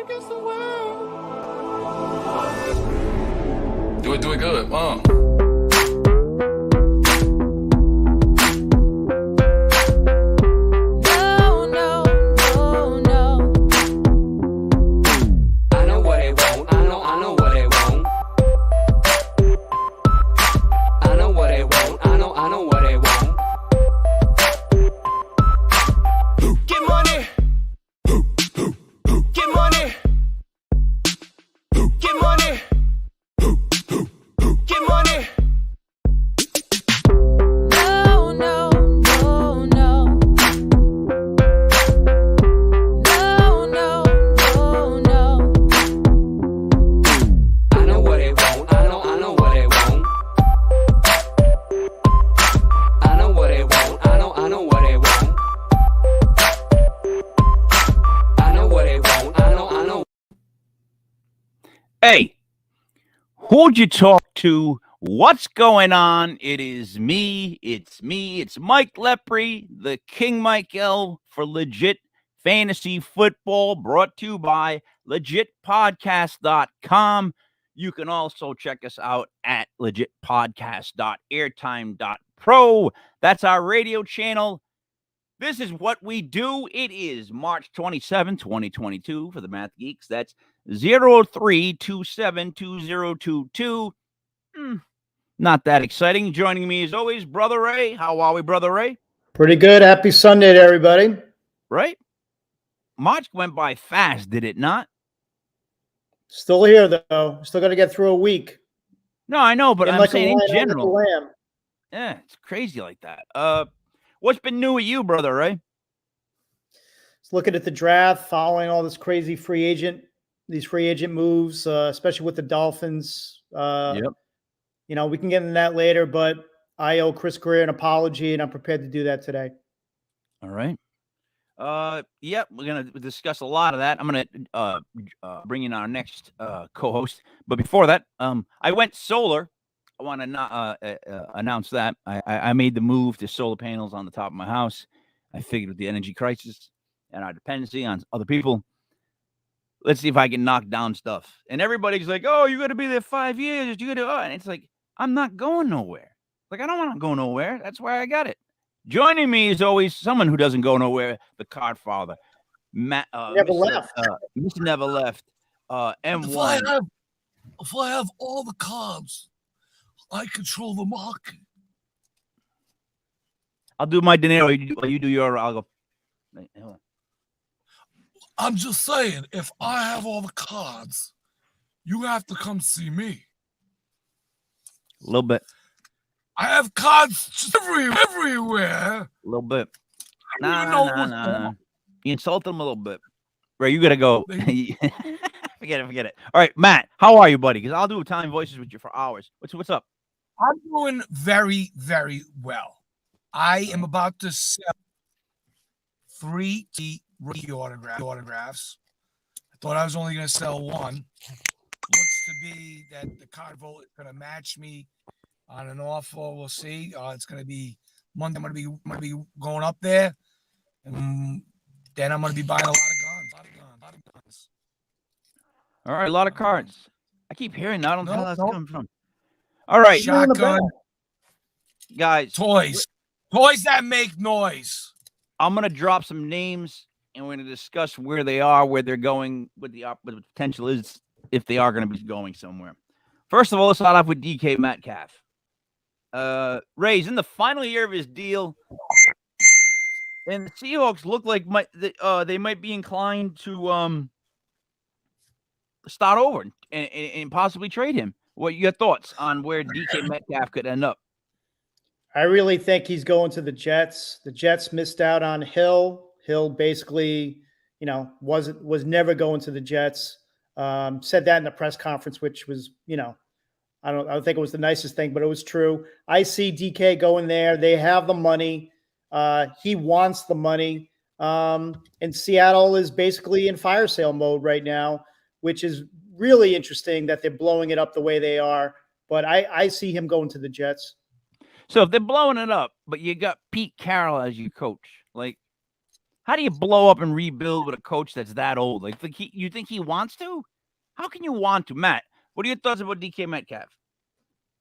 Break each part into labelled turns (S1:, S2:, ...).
S1: against the world.
S2: Do it good.
S3: Hey, who'd you talk to? What's going on? It's me. It's Mike Lepre, the King Mike L for Legit Fantasy Football, brought to you by legitpodcast.com. You can also check us out at legitpodcast.airtime.pro. That's our radio channel. This is what we do. It is March 27, 2022 for the Math Geeks. That's 03272022. Not that exciting. Joining me as always, Brother Ray. How are we, Brother Ray?
S4: Pretty good. Happy Sunday to everybody.
S3: Right? March went by fast, did it not?
S4: Still here, though. Still got to get through a week.
S3: No, I know, but I'm saying in general.
S4: Yeah,
S3: it's crazy like that. What's been new with you, Brother Ray?
S4: Just looking at the draft, following all this crazy free agent moves, especially with the Dolphins.
S3: Yep.
S4: You know, we can get into that later, but I owe Chris Greer an apology, and I'm prepared to do that today.
S3: All right. Yep, we're going to discuss a lot of that. I'm going to bring in our next co-host. But before that, I went solar. I want to announce that. I made the move to solar panels on the top of my house. I figured with the energy crisis and our dependency on other people, let's see if I can knock down stuff. And everybody's like, oh, you're going to be there 5 years. You're going to, and it's like, I'm not going nowhere. Like, I don't want to go nowhere. That's why I got it. Joining me is always someone who doesn't go nowhere, the card father. Matt,
S4: Never left.
S3: Mr. Never Left. M1.
S5: If I have all the cards, I control the market.
S3: I'll do my dinero. You do your. I'll go.
S5: I'm just saying, if I have all the cards, you have to come see me.
S3: A little bit.
S5: I have cards just everywhere.
S3: A little bit.
S5: Nah.
S3: You insult them a little bit. Ray, you got to go. Forget it. All right, Matt, how are you, buddy? Because I'll do time voices with you for hours. What's up?
S5: I'm doing very, very well. I am about to sell 3 rookie autographs. I thought I was only going to sell one. Looks to be that the card vote is going to match me on an offer. We'll see. It's going to be Monday. I'm going to be going up there, and then I'm going to be buying a lot of guns.
S3: All right, a lot of cards. I keep hearing that. I don't know how that's coming from. All right,
S5: shotgun,
S3: guys.
S5: Toys that make noise.
S3: I'm going to drop some names, and we're going to discuss where they are, where they're going, what the potential is, if they are going to be going somewhere. First of all, let's start off with DK Metcalf. Ray's in the final year of his deal, and the Seahawks look like they might be inclined to start over and possibly trade him. What are your thoughts on where DK Metcalf could end up?
S4: I really think he's going to the Jets. The Jets missed out on Hill. Hill basically, was never going to the Jets. Said that in the press conference, which was, I don't think it was the nicest thing, but it was true. I see DK going there. They have the money. He wants the money. And Seattle is basically in fire sale mode right now, which is really interesting that they're blowing it up the way they are. But I see him going to the Jets.
S3: So if they're blowing it up, but you got Pete Carroll as your coach, like, How do you blow up and rebuild with a coach that's that old? Like, you think he wants to? How can you want to, Matt? What are your thoughts about DK Metcalf?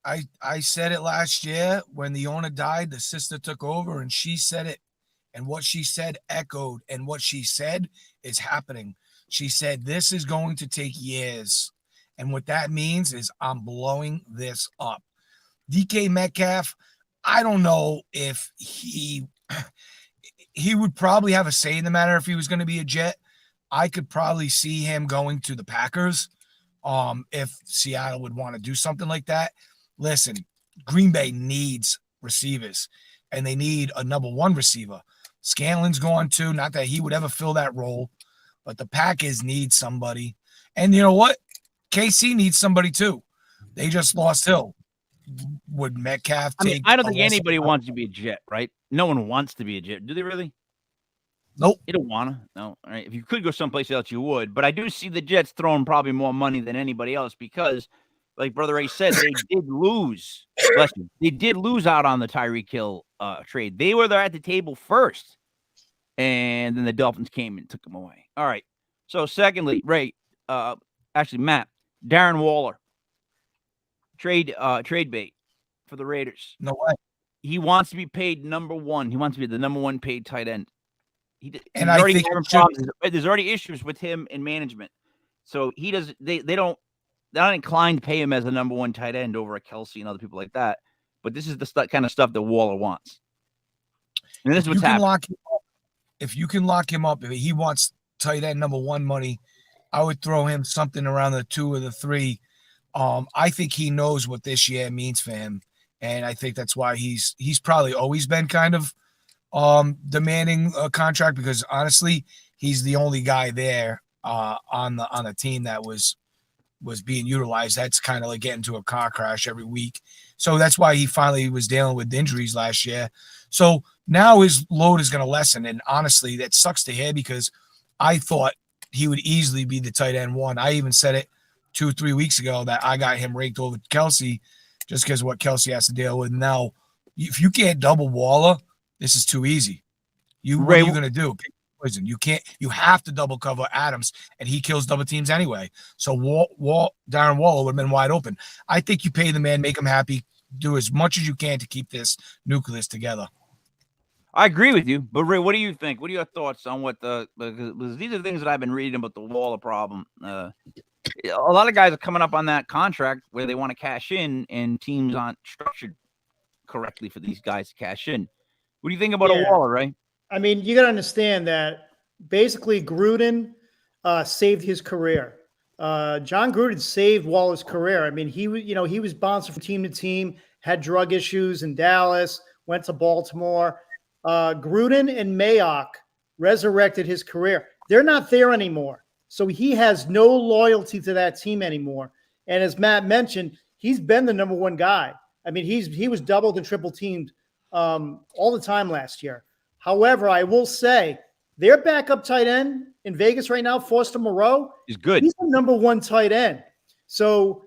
S5: I said it last year when the owner died, the sister took over and she said it. And what she said echoed, and what she said is happening. She said, this is going to take years. And what that means is I'm blowing this up. DK Metcalf, I don't know if he would probably have a say in the matter if he was going to be a Jet. I could probably see him going to the Packers if Seattle would want to do something like that. Listen, Green Bay needs receivers, and they need a number one receiver. Scanlon's gone too. Not that he would ever fill that role, but the Packers need somebody. And you know what? KC needs somebody too. They just lost Hill. Would Metcalf take?
S3: I don't think anybody wants to be a Jet, right? No one wants to be a Jet. Do they really?
S5: Nope.
S3: You don't want to. No. All right. If you could go someplace else, you would. But I do see the Jets throwing probably more money than anybody else because, like Brother Ray said, they did lose. Bless you. They did lose out on the Tyreek Hill trade. They were there at the table first, and then the Dolphins came and took them away. All right. So, secondly, Ray, actually, Matt, Darren Waller, trade bait for the Raiders.
S5: No way.
S3: He wants to be paid number one. He wants to be the number one paid tight end.
S5: I think
S3: there's already issues with him in management. So he does. They're not inclined to pay him as a number one tight end over a Kelsey and other people like that. But this is the kind of stuff that Waller wants. And this is what's happening.
S5: If you can lock him up, if he wants tight end number one money, I would throw him something around the 2 or the 3. I think he knows what this year means for him, and I think that's why he's probably always been kind of demanding a contract because honestly, he's the only guy there on the team that was being utilized. That's kind of like getting into a car crash every week. So that's why he finally was dealing with injuries last year. So now his load is going to lessen. And honestly, that sucks to hear because I thought he would easily be the tight end one. I even said it 2 or 3 weeks ago that I got him ranked over Kelsey just because of what Kelsey has to deal with. Now, if you can't double Waller, this is too easy. What are you going to do? Poison. You have to double cover Adams, and he kills double teams anyway. So Darren Waller would have been wide open. I think you pay the man, make him happy, do as much as you can to keep this nucleus together.
S3: I agree with you, but Ray, what do you think? What are your thoughts on what because these are things that I've been reading about the Waller problem. A lot of guys are coming up on that contract where they want to cash in, and teams aren't structured correctly for these guys to cash in. What do you think about a Waller, Ray?
S4: I mean, you got to understand that basically Gruden saved his career. John Gruden saved Waller's career. I mean, he was bouncing from team to team, had drug issues in Dallas, went to Baltimore. Gruden and Mayock resurrected his career. They're not there anymore. So he has no loyalty to that team anymore. And as Matt mentioned, he's been the number one guy. I mean, he was doubled and triple teamed all the time last year. However, I will say their backup tight end in Vegas right now, Foster Moreau,
S3: is good.
S4: He's the number one tight end. So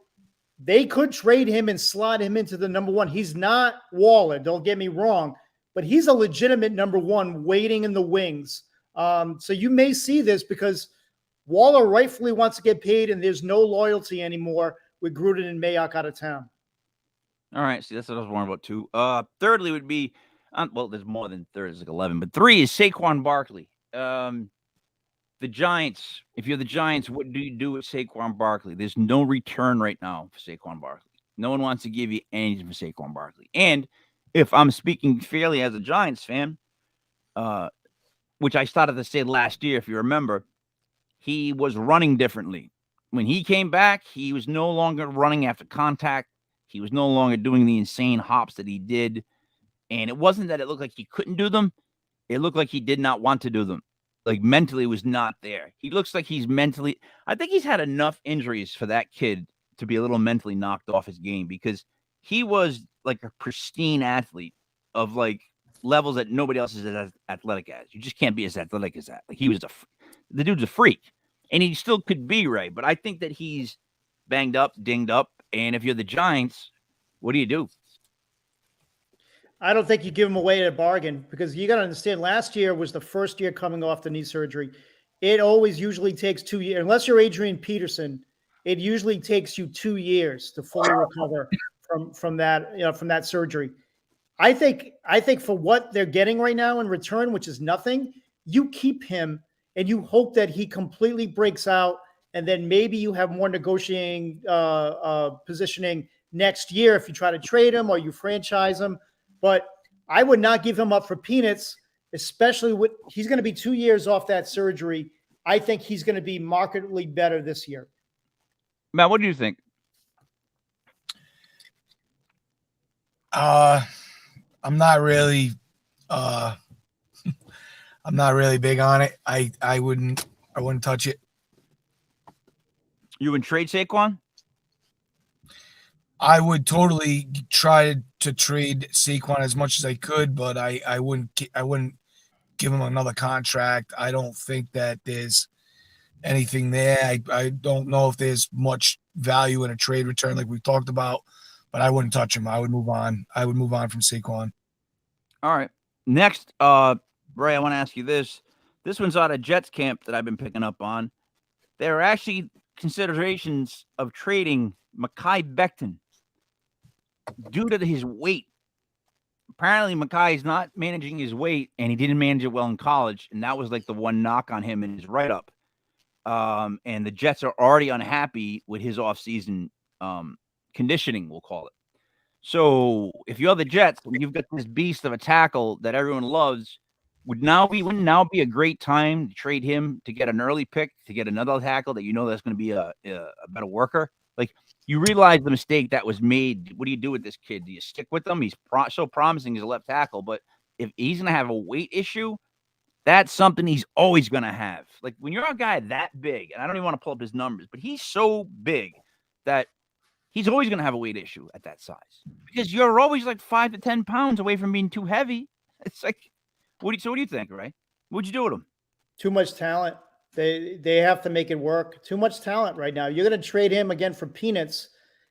S4: they could trade him and slot him into the number one. He's not Waller, don't get me wrong, but he's a legitimate number one waiting in the wings. So you may see this because Waller rightfully wants to get paid and there's no loyalty anymore with Gruden and Mayock out of town.
S3: All right. See, that's what I was worrying about too. Thirdly would be, well, there's more than third. It's like 11, but 3 is Saquon Barkley. The Giants, if you're the Giants, what do you do with Saquon Barkley? There's no return right now for Saquon Barkley. No one wants to give you anything for Saquon Barkley. And if I'm speaking fairly as a Giants fan, which I started to say last year, if you remember, he was running differently. When he came back, he was no longer running after contact. He was no longer doing the insane hops that he did. And it wasn't that it looked like he couldn't do them. It looked like he did not want to do them. Like mentally was not there. He looks like he's mentally, I think he's had enough injuries for that kid to be a little mentally knocked off his game because he was like a pristine athlete of like levels that nobody else is as athletic as. You just can't be as athletic as that. Like he was the dude's a freak and he still could be, right. But I think that he's banged up, dinged up. And if you're the Giants, what do you do?
S4: I don't think you give him away at a bargain because you got to understand last year was the first year coming off the knee surgery. It always usually takes 2 years, unless you're Adrian Peterson, it usually takes you 2 years to fully recover from that surgery. I think for what they're getting right now in return, which is nothing, you keep him and you hope that he completely breaks out, and then maybe you have more negotiating positioning next year if you try to trade him or you franchise him. But I would not give him up for peanuts, especially with he's going to be 2 years off that surgery. I think he's going to be markedly better this year.
S3: Matt, what do you think?
S5: I'm not really big on it. I wouldn't touch it.
S3: You would trade Saquon?
S5: I would totally try to trade Saquon as much as I could, but I wouldn't give him another contract. I don't think that there's anything there. I don't know if there's much value in a trade return like we talked about, but I wouldn't touch him. I would move on. I would move on from Saquon.
S3: All right. Next, Ray, I want to ask you this. This one's out of Jets camp that I've been picking up on. There are actually considerations of trading Mekhi Becton due to his weight. Apparently, Mekhi is not managing his weight, and he didn't manage it well in college, and that was like the one knock on him in his write-up. And the Jets are already unhappy with his offseason conditioning, we'll call it. So if you're the Jets and you've got this beast of a tackle that everyone loves, wouldn't now be a great time to trade him to get an early pick, to get another tackle that you know that's going to be a better worker? Like, you realize the mistake that was made. What do you do with this kid? Do you stick with him? He's so promising as a left tackle, but if he's going to have a weight issue, that's something he's always going to have. Like, when you're a guy that big, and I don't even want to pull up his numbers, but he's so big that he's always going to have a weight issue at that size because you're always like 5 to 10 pounds away from being too heavy. It's like, what do you think, Ray? What'd you do with him?
S4: Too much talent. They have to make it work. Too much talent right now. You're going to trade him again for peanuts,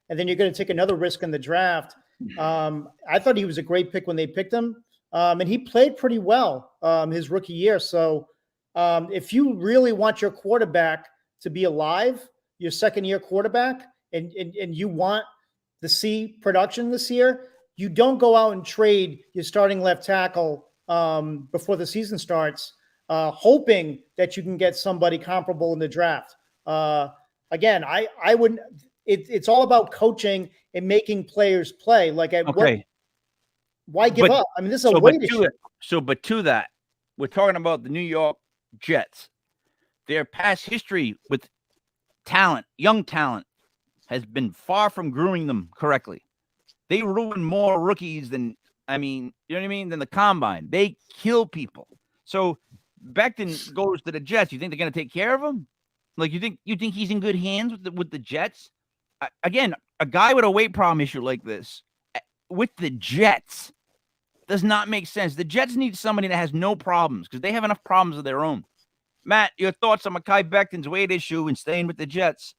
S4: and then you're going to take another risk in the draft. I thought he was a great pick when they picked him, and he played pretty well his rookie year. So if you really want your quarterback to be alive, your second-year quarterback, and you want to see production this year, you don't go out and trade your starting left tackle before the season starts, hoping that you can get somebody comparable in the draft. Again, I wouldn't. It's all about coaching and making players play. Like, why give up? I mean, this is a weight issue.
S3: But to that, we're talking about the New York Jets. Their past history with talent, young talent, has been far from grooming them correctly. They ruin more rookies than, you know what I mean, than the combine. They kill people. So Becton goes to the Jets. You think they're going to take care of him? Like, you think he's in good hands with the Jets? Again, a guy with a weight problem issue like this with the Jets does not make sense. The Jets need somebody that has no problems because they have enough problems of their own. Matt, your thoughts on Mekhi Becton's weight issue and staying with the Jets?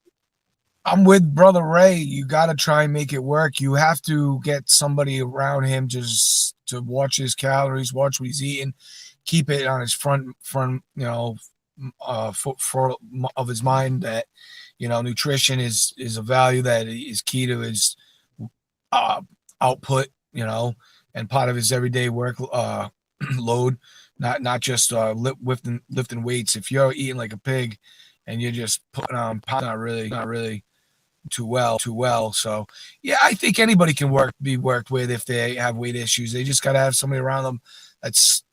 S5: I'm with Brother Ray. You got to try and make it work. You have to get somebody around him just to watch his calories, watch what he's eating, keep it on his front, foot of his mind that, nutrition is a value that is key to his output, and part of his everyday work load, not just lifting weights. If you're eating like a pig and you're just putting on pounds, not really too well. So yeah, I think anybody can be worked with if they have weight issues. They just got to have somebody around them that's,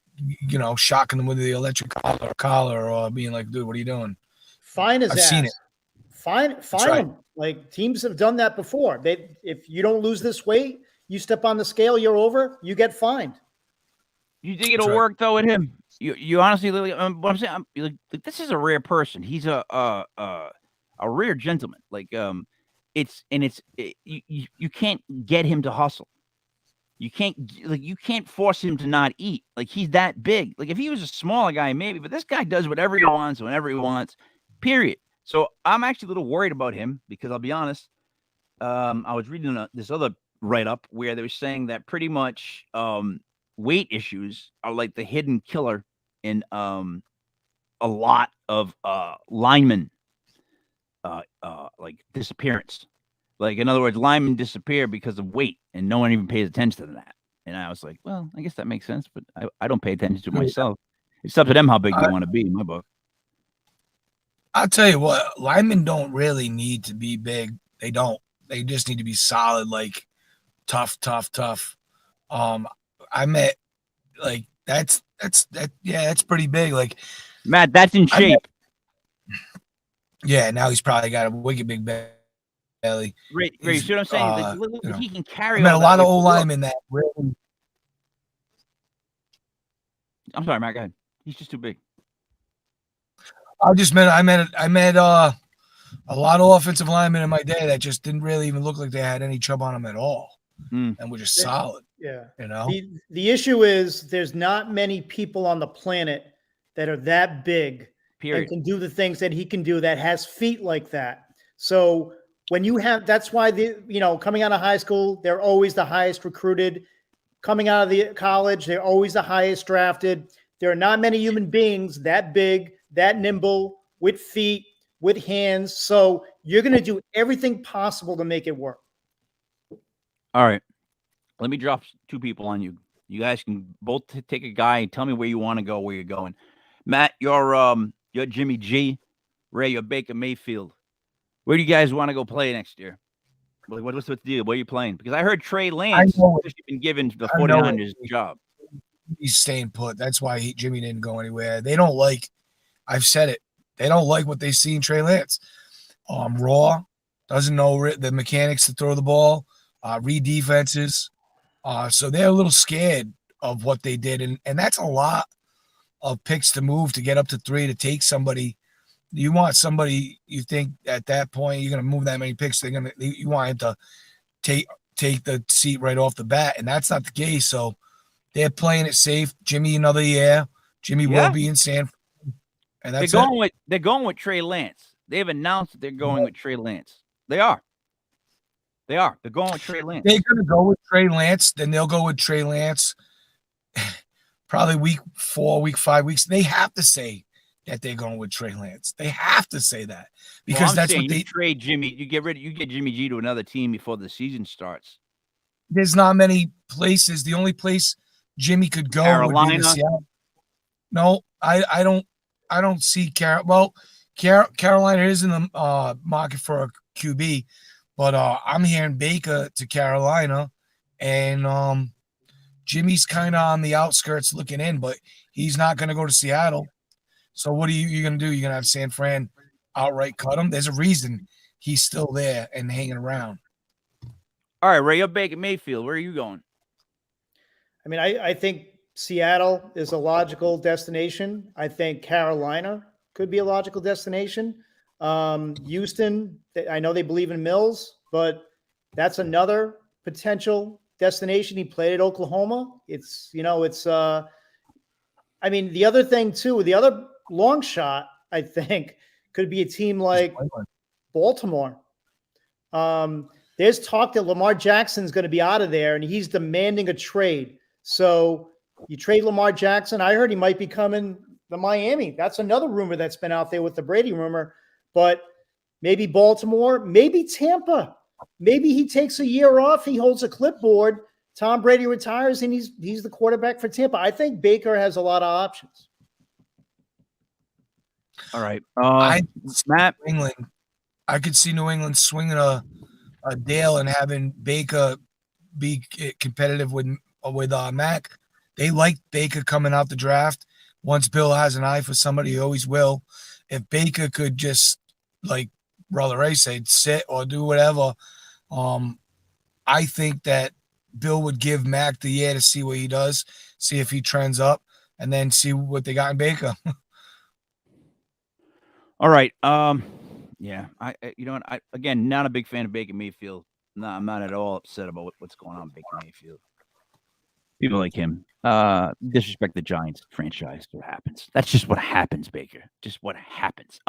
S5: shocking them with the electric collar or being like, dude, what are you doing?
S4: Fine his
S5: I've
S4: ass.
S5: seen it.
S4: Fine
S5: right.
S4: him. Like, teams have done that before. If you don't lose this weight, you step on the scale, you're over, you get fined.
S3: You think it'll work though with him? You honestly, what I'm saying, like, this is a rare person. He's a rare gentleman. Like, you can't get him to hustle. You can't force him to not eat. Like, he's that big. Like, if he was a smaller guy, maybe, but this guy does whatever he wants, whenever he wants, period. So I'm actually a little worried about him because I'll be honest. I was reading this other write up where they were saying that pretty much weight issues are like the hidden killer in a lot of linemen like disappearance. Like, in other words, linemen disappear because of weight, and no one even pays attention to that. And I was like, well, I guess that makes sense, but I don't pay attention to it myself. It's up to them how big they want to be in my book.
S5: I'll tell you what, linemen don't really need to be big. They don't. They just need to be solid, like tough. I met like that's pretty big. Like
S3: Matt, that's in shape.
S5: Yeah, now he's probably got a wicked big belly.
S3: Right, you see what I'm saying? Like, look, he can carry.
S5: I met a lot of old linemen that really.
S3: I'm sorry, Matt. Go ahead. He's just too big.
S5: I met a lot of offensive linemen in my day that just didn't really even look like they had any chub on them at all, and were just solid.
S4: Yeah,
S5: you know.
S4: The issue is there's not many people on the planet that are that big and can do the things that he can do, that has feet like that. So when you have, that's why coming out of high school, they're always the highest recruited. Coming out of the college, they're always the highest drafted. There are not many human beings that big, that nimble, with feet, with hands. So you're going to do everything possible to make it work.
S3: All right. Let me drop two people on you. You guys can both take a guy and tell me where you want to go, where you're going. Matt, you're Jimmy G. Ray, you're Baker Mayfield. Where do you guys want to go play next year? What's the deal? Where are you playing? Because I heard Trey Lance has been given the 49ers job.
S5: He's staying put. That's why Jimmy didn't go anywhere. They don't like, I've said it, they don't like what they see in Trey Lance. Raw, doesn't know the mechanics to throw the ball, read defenses. So they're a little scared of what they did. And that's a lot of picks to move to get up to 3 to take somebody. You want somebody, you think at that point you're going to move that many picks, you want him to take the seat right off the bat, and that's not the case. So they're playing it safe. Jimmy another year. Jimmy will be in San Fran, and that's
S3: they're going with Trey Lance. They've announced that they're going with Trey Lance. They are. They're going with Trey Lance.
S5: They're going to go with Trey Lance. Then they'll go with Trey Lance. Probably week 4, week 5 weeks. They have to say that they're going with Trey Lance. They have to say that because that's what they
S3: trade Jimmy. You get Jimmy G to another team before the season starts.
S5: There's not many places. The only place Jimmy could go
S3: Carolina.
S5: would be to Seattle. No, I don't see Carolina is in the market for a QB, but I'm hearing Baker to Carolina, and Jimmy's kind of on the outskirts looking in, but he's not going to go to Seattle. So what are you going to do? You're going to have San Fran outright cut him? There's a reason he's still there and hanging around.
S3: All right, Ray, you're Baker Mayfield. Where are you going?
S4: I mean, I think Seattle is a logical destination. I think Carolina could be a logical destination. Houston, I know they believe in Mills, but that's another potential destination. He played at Oklahoma. I mean, the other thing too, the other long shot, I think, could be a team like Baltimore. There's talk that Lamar Jackson's going to be out of there, and he's demanding a trade. So you trade Lamar Jackson. I heard he might be coming to Miami. That's another rumor that's been out there with the Brady rumor. But maybe Baltimore, maybe Tampa. Maybe he takes a year off. He holds a clipboard. Tom Brady retires, and he's the quarterback for Tampa. I think Baker has a lot of options.
S3: All right,
S5: Matt, England. I could see New England swinging a deal and having Baker be competitive with Mac. They like Baker coming out the draft. Once Bill has an eye for somebody, he always will. If Baker could just, like Brother Ray said, sit or do whatever, I think that Bill would give Mac the year to see what he does, see if he trends up, and then see what they got in Baker.
S3: All right. Yeah. Again, not a big fan of Baker Mayfield. No, I'm not at all upset about what's going on with Baker Mayfield. People like him disrespect the Giants franchise. What happens? That's just what happens, Baker. Just what happens.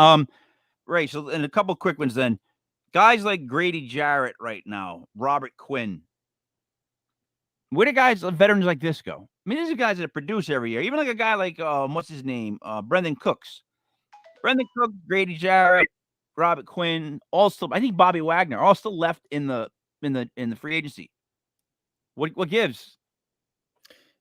S3: Right. So, and a couple quick ones then. Guys like Grady Jarrett right now, Robert Quinn, Where do guys, veterans like this go? I mean, these are guys that produce every year. Even like a guy like what's his name, Brendan Cooks. Brendan Cook, Grady Jarrett, Robert Quinn, all still. I think Bobby Wagner, all still left in the free agency. What gives?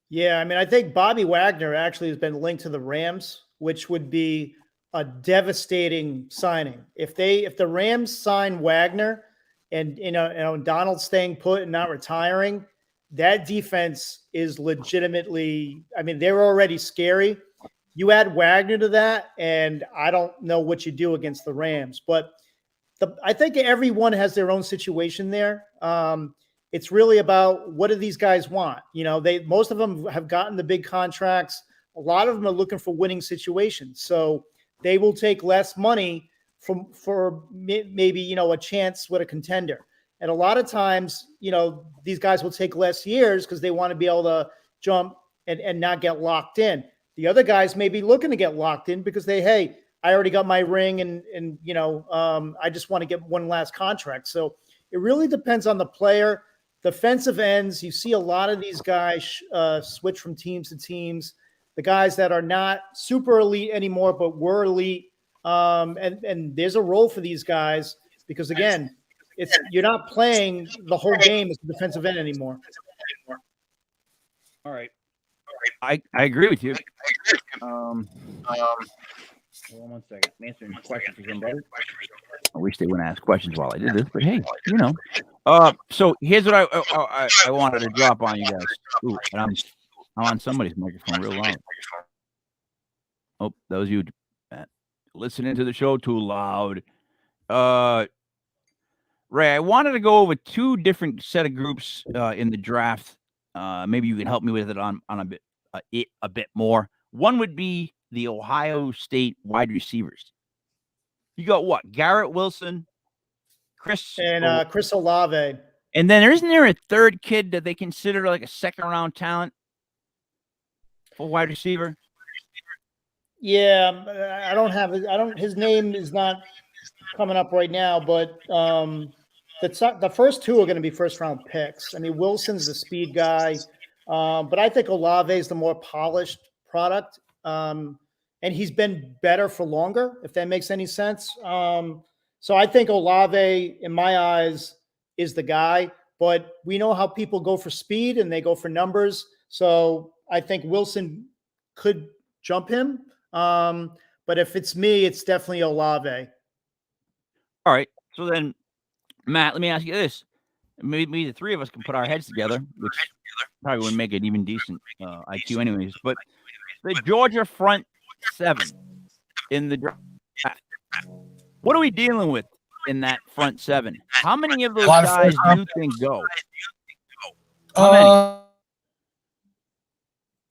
S4: Yeah, I mean, I think Bobby Wagner actually has been linked to the Rams, which would be a devastating signing. If the Rams sign Wagner and Donald staying put and not retiring, that defense is legitimately, I mean, they're already scary. You add Wagner to that, and I don't know what you do against the Rams. But I think everyone has their own situation there. It's really about what do these guys want? Most of them have gotten the big contracts. A lot of them are looking for winning situations. So they will take less money for maybe, a chance with a contender. And a lot of times, these guys will take less years because they want to be able to jump and not get locked in. The other guys may be looking to get locked in because I already got my ring and I just want to get one last contract. So it really depends on the player. Defensive ends, you see a lot of these guys switch from teams to teams. The guys that are not super elite anymore, but were elite. And there's a role for these guys because, again, you're not playing the whole game as a defensive end anymore.
S3: All right. I agree with you. Hold on 1 second. I'm answering questions for somebody. I wish they wouldn't ask questions while I did this, but hey, So here's what I wanted to drop on you guys. Ooh, and I'm on somebody's microphone real loud. Oh, that was you, Matt. Listening to the show too loud. Ray, I wanted to go over two different set of groups in the draft. Maybe you can help me with it on a bit more. One would be the Ohio State wide receivers. You got what? Garrett Wilson, Chris
S4: Olave.
S3: And then isn't there a third kid that they consider like a second round talent for wide receiver?
S4: Yeah, I don't have it. His name is not coming up right now, but the first two are going to be first round picks. I mean, Wilson's the speed guy, but I think Olave is the more polished product. And he's been better for longer, if that makes any sense. So I think Olave, in my eyes, is the guy. But we know how people go for speed and they go for numbers. So I think Wilson could jump him. But if it's me, it's definitely Olave.
S3: All right. So then, Matt, let me ask you this. Maybe the three of us can put our heads together, which probably wouldn't make it even decent IQ anyways. But the Georgia front seven in the draft, what are we dealing with in that front seven? How many of those guys do you think go?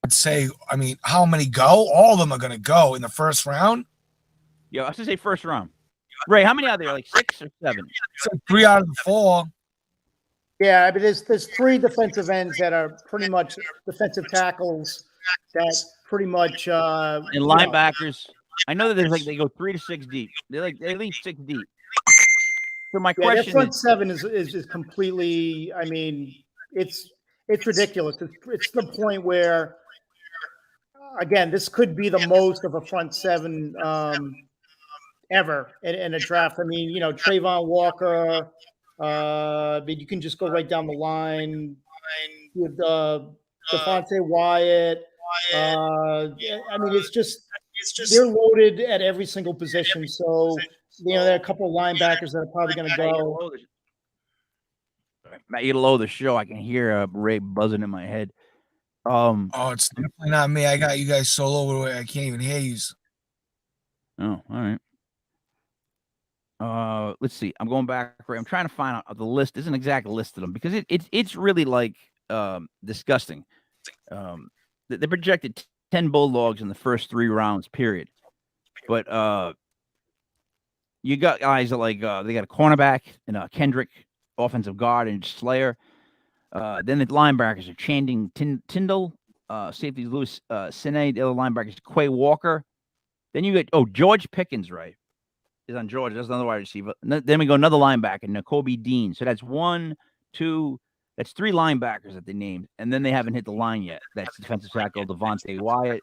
S5: I'd say, how many go? All of them are going to go in the first round.
S3: Yeah, I was going to say first round. Ray, how many are there? Like 6 or 7?
S5: So 3 out of the 4.
S4: Yeah, I mean, there's 3 defensive ends that are pretty much defensive tackles that pretty much
S3: and linebackers. I know that there's they go 3 to 6 deep. They leave 6 deep. So my question
S4: that front seven is completely. I mean, it's ridiculous. It's the point where, again, this could be the most of a front seven ever in a draft. I mean, Trayvon Walker. But you can just go right down the line with Devontae Wyatt. I mean, it's just they're loaded at every single position. So there are a couple of linebackers that are probably going to go.
S3: Matt, you lower the show. I can hear Ray buzzing in my head.
S5: It's definitely not me. I got you guys so low I can't even hear you.
S3: Oh, all right. Let's see. I'm going back. I'm trying to find out the list. Isn't an exact list of them because it's really disgusting. They projected 10 Bulldogs in the first 3 rounds, period. But you got guys that they got a cornerback and Kendrick, offensive guard, and Slayer. Then the linebackers are Channing Tindall, safety Louis Sine. The other linebackers Quay Walker. Then you get George Pickens, right? Is on Georgia. That's another wide receiver. Then we go another linebacker, Nakobe Dean. So that's 1, 2. That's 3 linebackers that they named, and then they haven't hit the line yet. That's defensive tackle Devontae Wyatt,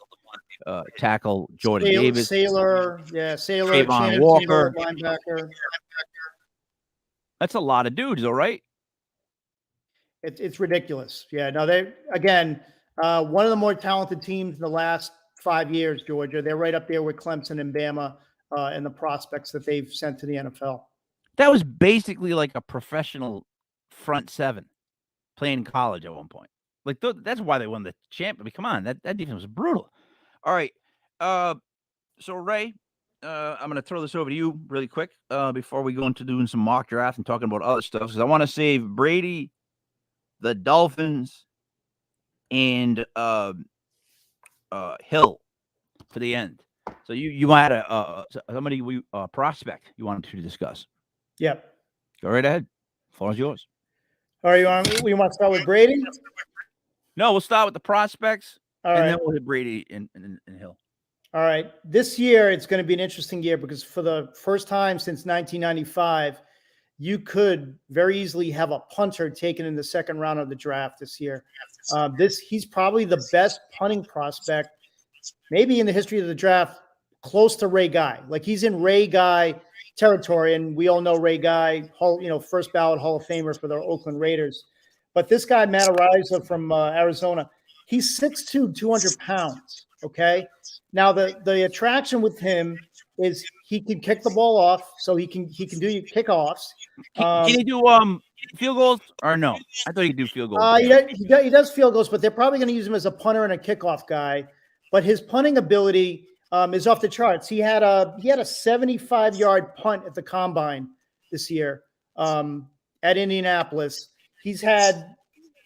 S3: tackle Jordan Davis,
S4: Sailor,
S3: Trayvon
S4: Shannon
S3: Walker.
S4: Sailor, linebacker.
S3: That's a lot of dudes, all right?
S4: It's ridiculous. Yeah, no, they again one of the more talented teams in the last 5 years. Georgia, they're right up there with Clemson and Bama and the prospects that they've sent to the NFL.
S3: That was basically like a professional front seven playing in college at one point. Like that's why they won the champ. I mean, come on, that defense was brutal. All right, so Ray, I'm gonna throw this over to you really quick before we go into doing some mock draft and talking about other stuff, because I want to save Brady, the Dolphins, and Hill for the end. So you had somebody prospect you wanted to discuss.
S4: Yep.
S3: Go right ahead. The floor is yours.
S4: All right, we want to start with Brady?
S3: No, we'll start with the prospects,
S4: All
S3: and
S4: right.
S3: then we'll hit Brady and Hill.
S4: All right. This year, it's going to be an interesting year because for the first time since 1995, you could very easily have a punter taken in the second round of the draft this year. He's probably the best punting prospect, maybe in the history of the draft, close to Ray Guy. Like he's in Ray Guy territory, and we all know Ray Guy, first ballot Hall of Famer for the Oakland Raiders. But this guy, Matt Araiza from Arizona, he's 6'2", 200 pounds. Okay. Now the attraction with him is he can kick the ball off, so he can do your kickoffs.
S3: Can he do field goals or no? I thought he could do field goals.
S4: He does field goals, but they're probably going to use him as a punter and a kickoff guy. But his punting ability is off the charts. He had a 75-yard punt at the combine this year at Indianapolis. He's had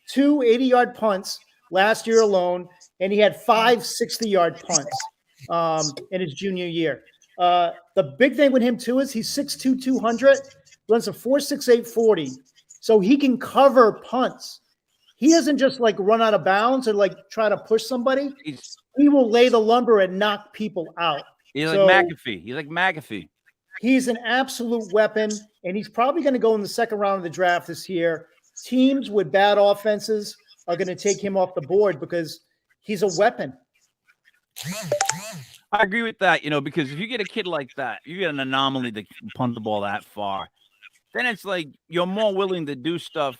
S4: 2 80-yard punts last year alone, and he had 5 60-yard punts in his junior year. The big thing with him too is he's 6'2", 200, runs a 4.68 40, so he can cover punts. He doesn't just like run out of bounds or like try to push somebody. He will lay the lumber and knock people out.
S3: He's like McAfee.
S4: He's an absolute weapon, and he's probably going to go in the second round of the draft this year. Teams with bad offenses are going to take him off the board because he's a weapon.
S3: I agree with that, because if you get a kid like that, you get an anomaly that can punt the ball that far, then it's like you're more willing to do stuff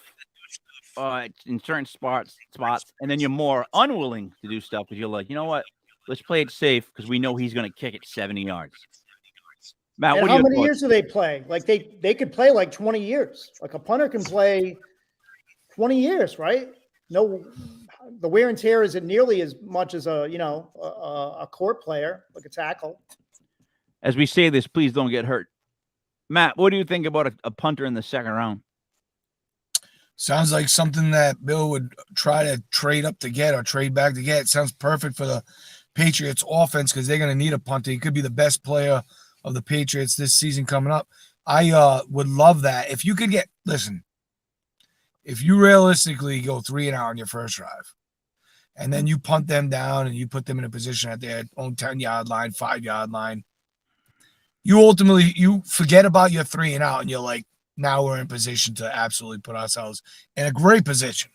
S3: in certain spots, and then you're more unwilling to do stuff because you're like, you know what? Let's play it safe because we know he's going to kick it 70 yards. Matt,
S4: and how many years do they play? Like they could play like 20 years. Like a punter can play 20 years, right? No, the wear and tear isn't nearly as much as a court player, like a tackle.
S3: As we say this, please don't get hurt. Matt, what do you think about a punter in the second round?
S5: Sounds like something that Bill would try to trade up to get or trade back to get. It sounds perfect for the Patriots offense because they're going to need a punter. He could be the best player of the Patriots this season coming up. I would love that. If you could if you realistically go 3-and-out on your first drive, and then you punt them down and you put them in a position at their own 10-yard line, 5-yard line, you forget about your 3-and-out and you're like, now we're in position to absolutely put ourselves in a great position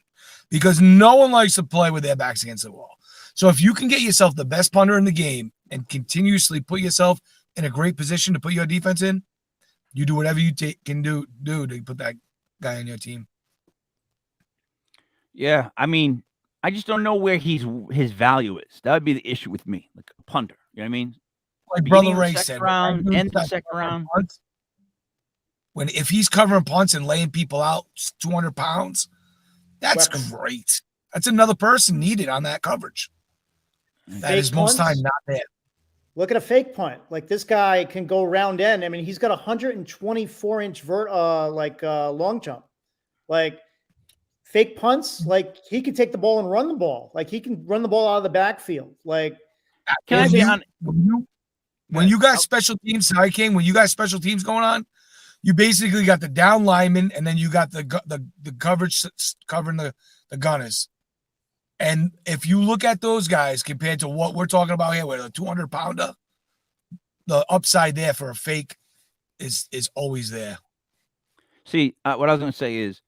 S5: because no one likes to play with their backs against the wall. So if you can get yourself the best punter in the game and continuously put yourself in a great position to put your defense in, you do whatever you can do to put that guy on your team.
S3: Yeah, I mean, I just don't know where his value is. That would be the issue with me, like a punter. You know what I mean?
S5: Like Brother Ray said,
S3: end the second round.
S5: If he's covering punts and laying people out 200 pounds, that's great. That's another person needed on that coverage. That is most time not there.
S4: Look at a fake punt. Like this guy can go round end. I mean, he's got 124-inch long jump. Like fake punts, like he can take the ball and run the ball. Like he can run the ball out of the backfield. Like
S5: can I say when you got special teams, when you got special teams going on, you basically got the down lineman and then you got the coverage covering the gunners. And if you look at those guys compared to what we're talking about here, with a 200-pounder, the upside there for a fake is always there.
S3: See, what I was going to say is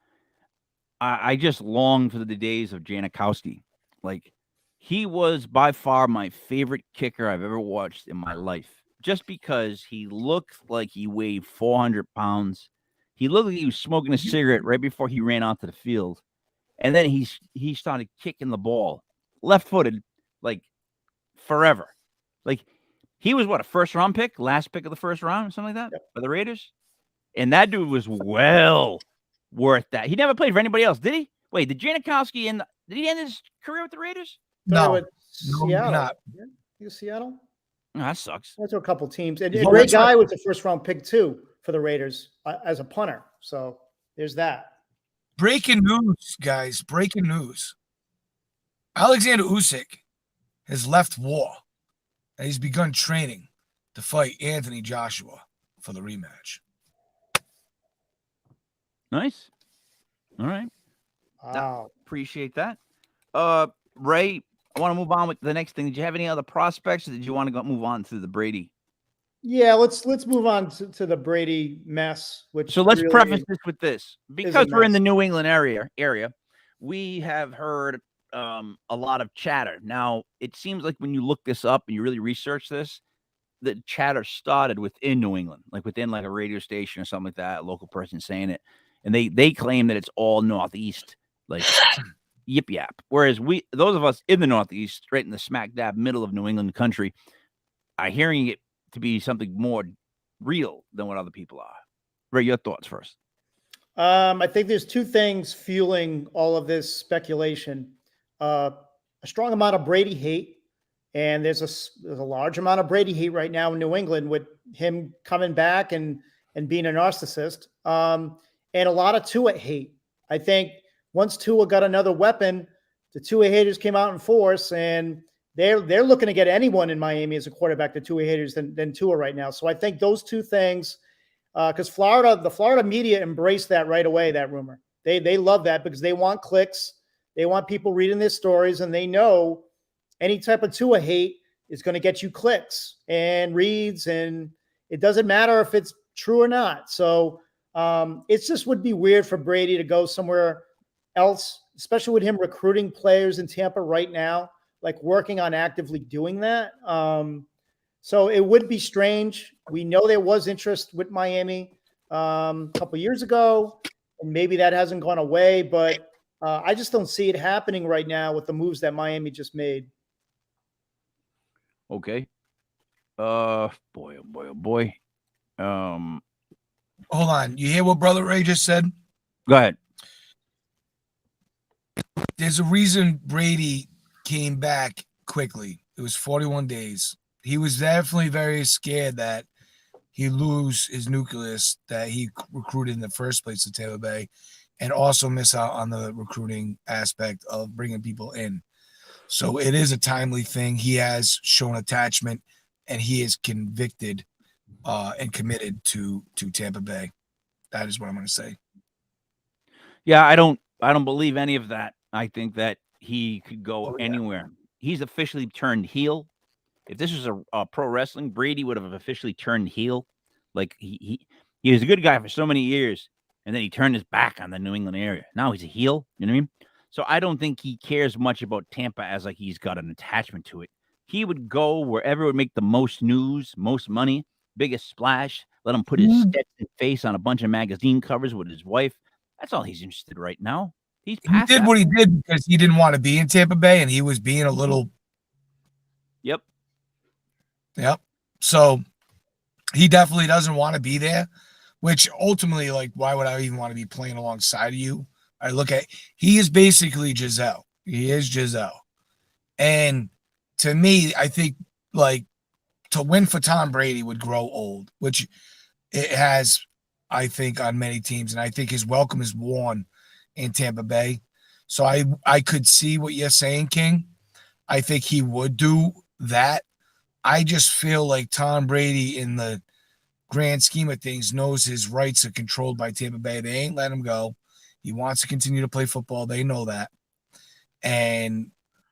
S3: I just long for the days of Janikowski. Like, he was by far my favorite kicker I've ever watched in my life, just because he looked like he weighed 400 pounds. He looked like he was smoking a cigarette right before he ran onto the field. And then he started kicking the ball left-footed, like, forever. Like, he was what, a first-round pick, last pick of the first round, or something like that, for the Raiders? And that dude was well worth that. He never played for anybody else, did he? Wait, did Janikowski did he end his career with the Raiders?
S5: No,
S4: With
S5: no,
S4: Seattle.
S5: not.
S4: Yeah, he was Seattle.
S3: Oh, that sucks.
S4: Went to a couple teams. And
S5: Oh,
S4: Ray
S5: that's right.
S4: Guy was a first round pick too for the Raiders as a punter. So there's that.
S5: Breaking news, guys. Breaking news. Alexander Usyk has left war and he's begun training to fight Anthony Joshua for the rematch.
S3: Nice. All right.
S4: Wow.
S3: Appreciate that. Ray, I want to move on with the next thing. Did you have any other prospects, or did you want to move on to the Brady?
S4: Yeah, let's move on to the Brady mess. Which
S3: So let's
S4: really
S3: preface this with this. Because we're in
S4: mess.
S3: the New England area, we have heard a lot of chatter. Now, it seems like when you look this up and you really research this, the chatter started within New England, like within like a radio station or something like that, a local person saying it. And they claim that it's all Northeast, like yip yap. Whereas those of us in the Northeast, right in the smack dab middle of New England country, are hearing it to be something more real than what other people are. Ray, your thoughts first.
S4: I think there's two things fueling all of this speculation. A strong amount of Brady hate, and there's a large amount of Brady hate right now in New England with him coming back and being a narcissist, and a lot of Tua hate. I think once Tua got another weapon, the Tua haters came out in force, and they're looking to get anyone in Miami as a quarterback, the Tua haters, than Tua right now. So I think those two things, because the Florida media embraced that right away, that rumor. They love that because they want clicks. They want people reading their stories, and they know any type of Tua hate is going to get you clicks and reads, and it doesn't matter if it's true or not. So it just would be weird for Brady to go somewhere else, especially with him recruiting players in Tampa right now, like working on actively doing that. So it would be strange. We know there was interest with Miami a couple years ago, and maybe that hasn't gone away, but I just don't see it happening right now with the moves that Miami just made.
S3: Okay. Boy, oh boy, oh boy.
S5: Hold on. You hear what Brother Ray just said?
S3: Go ahead.
S5: There's a reason Brady came back quickly. It was 41 days. He was definitely very scared that he'd lose his nucleus that he recruited in the first place to Tampa Bay, and also miss out on the recruiting aspect of bringing people in. So it is a timely thing. He has shown attachment, and he is convicted and committed to Tampa Bay. That is what I'm going to say.
S3: Yeah, I don't believe any of that. I think that he could go anywhere. He's officially turned heel. If this was a pro wrestling, Brady would have officially turned heel. Like he was a good guy for so many years, and then he turned his back on the New England area. Now he's a heel. You know what I mean? So I don't think he cares much about Tampa as like he's got an attachment to it. He would go wherever would make the most news, most money, biggest splash. Let him put his Stetson face on a bunch of magazine covers with his wife. That's all he's interested in right now.
S5: He did what he did because he didn't want to be in Tampa Bay, and he was being a little. Yep. So he definitely doesn't want to be there, which ultimately, like, why would I even want to be playing alongside of you? I look at, he is basically Giselle. He is Giselle. And to me, I think, like, to win for Tom Brady would grow old, which it has, I think, on many teams. And I think his welcome is worn in Tampa Bay. So I could see what you're saying, King. I think he would do that. I just feel like Tom Brady, in the grand scheme of things, knows his rights are controlled by Tampa Bay. They ain't let him go. He wants to continue to play football. They know that. And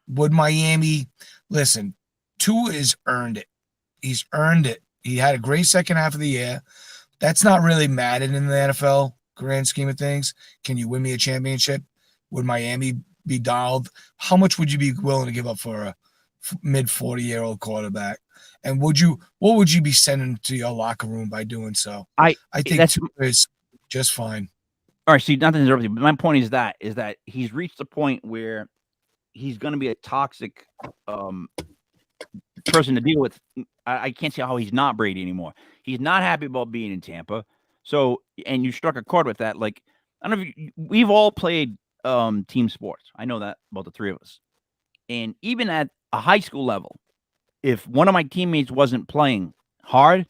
S5: would Miami listen? Tua has earned it. He's earned it. He had a great second half of the year. That's not really mattered in the NFL grand scheme of things. Can you win me a championship? would Miami be Donald? How much would you be willing to give up for a mid 40-year-old quarterback? And what would you be sending to your locker room by doing so? I think
S3: that's
S5: 2 is just fine.
S3: all right. See, nothing's interrupting, but my point is that he's reached the point where he's going to be a toxic person to deal with. I can't see how he's not Brady anymore. He's not happy about being in Tampa. So, and you struck a chord with that. Like, I don't know if we've all played team sports. I know that about the three of us. And even at a high school level, if one of my teammates wasn't playing hard,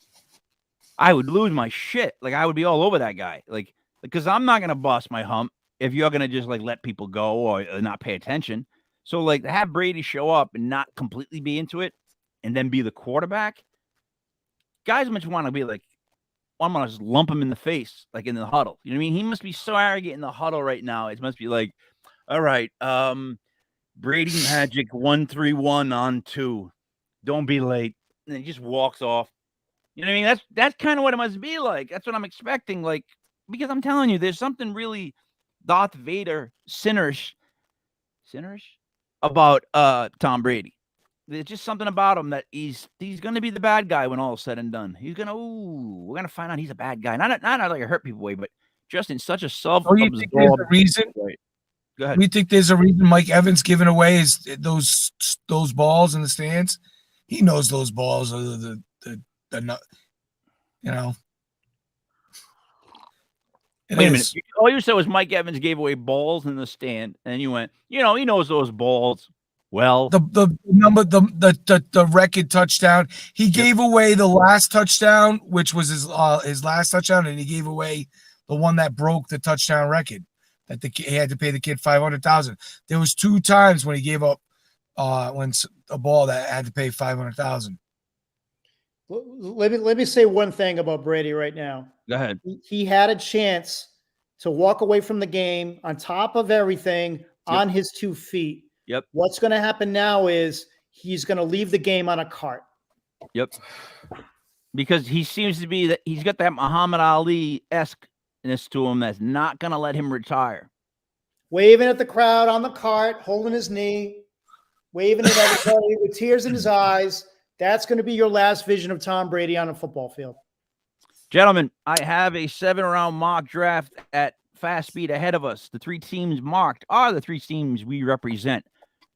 S3: I would lose my shit. Like, I would be all over that guy. Like, because I'm not going to bust my hump if you're going to just like let people go or not pay attention. So like to have Brady show up and not completely be into it and then be the quarterback, guys must want to be like, I'm going to just lump him in the face, like in the huddle. You know what I mean? He must be so arrogant in the huddle right now. It must be like, all right, Brady Magic 1-3-1 on 2. Don't be late. And he just walks off. You know what I mean? That's kind of what it must be like. That's what I'm expecting. Like, because I'm telling you, there's something really Darth Vader sinnerish about Tom Brady. There's just something about him that he's gonna be the bad guy when all is said and done. We're gonna find out he's a bad guy. Not like a hurt people way, but just in such a
S5: You think there's a reason?
S3: Right. Go ahead.
S5: We think there's a reason Mike Evans giving away those balls in the stands. He knows those balls are the you know.
S3: Wait a minute. All you said was Mike Evans gave away balls in the stand, and you went, he knows those balls well.
S5: The record touchdown. He gave away the last touchdown, which was his last touchdown, and he gave away the one that broke the touchdown record. That he had to pay the kid $500,000. There was 2 times when he gave up when a ball that had to pay $500,000.
S4: Let me say one thing about Brady right now.
S3: Go ahead.
S4: He had a chance to walk away from the game on top of everything on his 2 feet.
S3: Yep.
S4: What's going to happen now is he's going to leave the game on a cart.
S3: Yep. Because he seems to be that he's got that Muhammad Ali-esque-ness to him that's not going to let him retire.
S4: Waving at the crowd on the cart, holding his knee, waving at everybody with tears in his eyes. That's going to be your last vision of Tom Brady on a football field.
S3: Gentlemen, I have a 7-round mock draft at fast speed ahead of us. The 3 teams marked are the 3 teams we represent.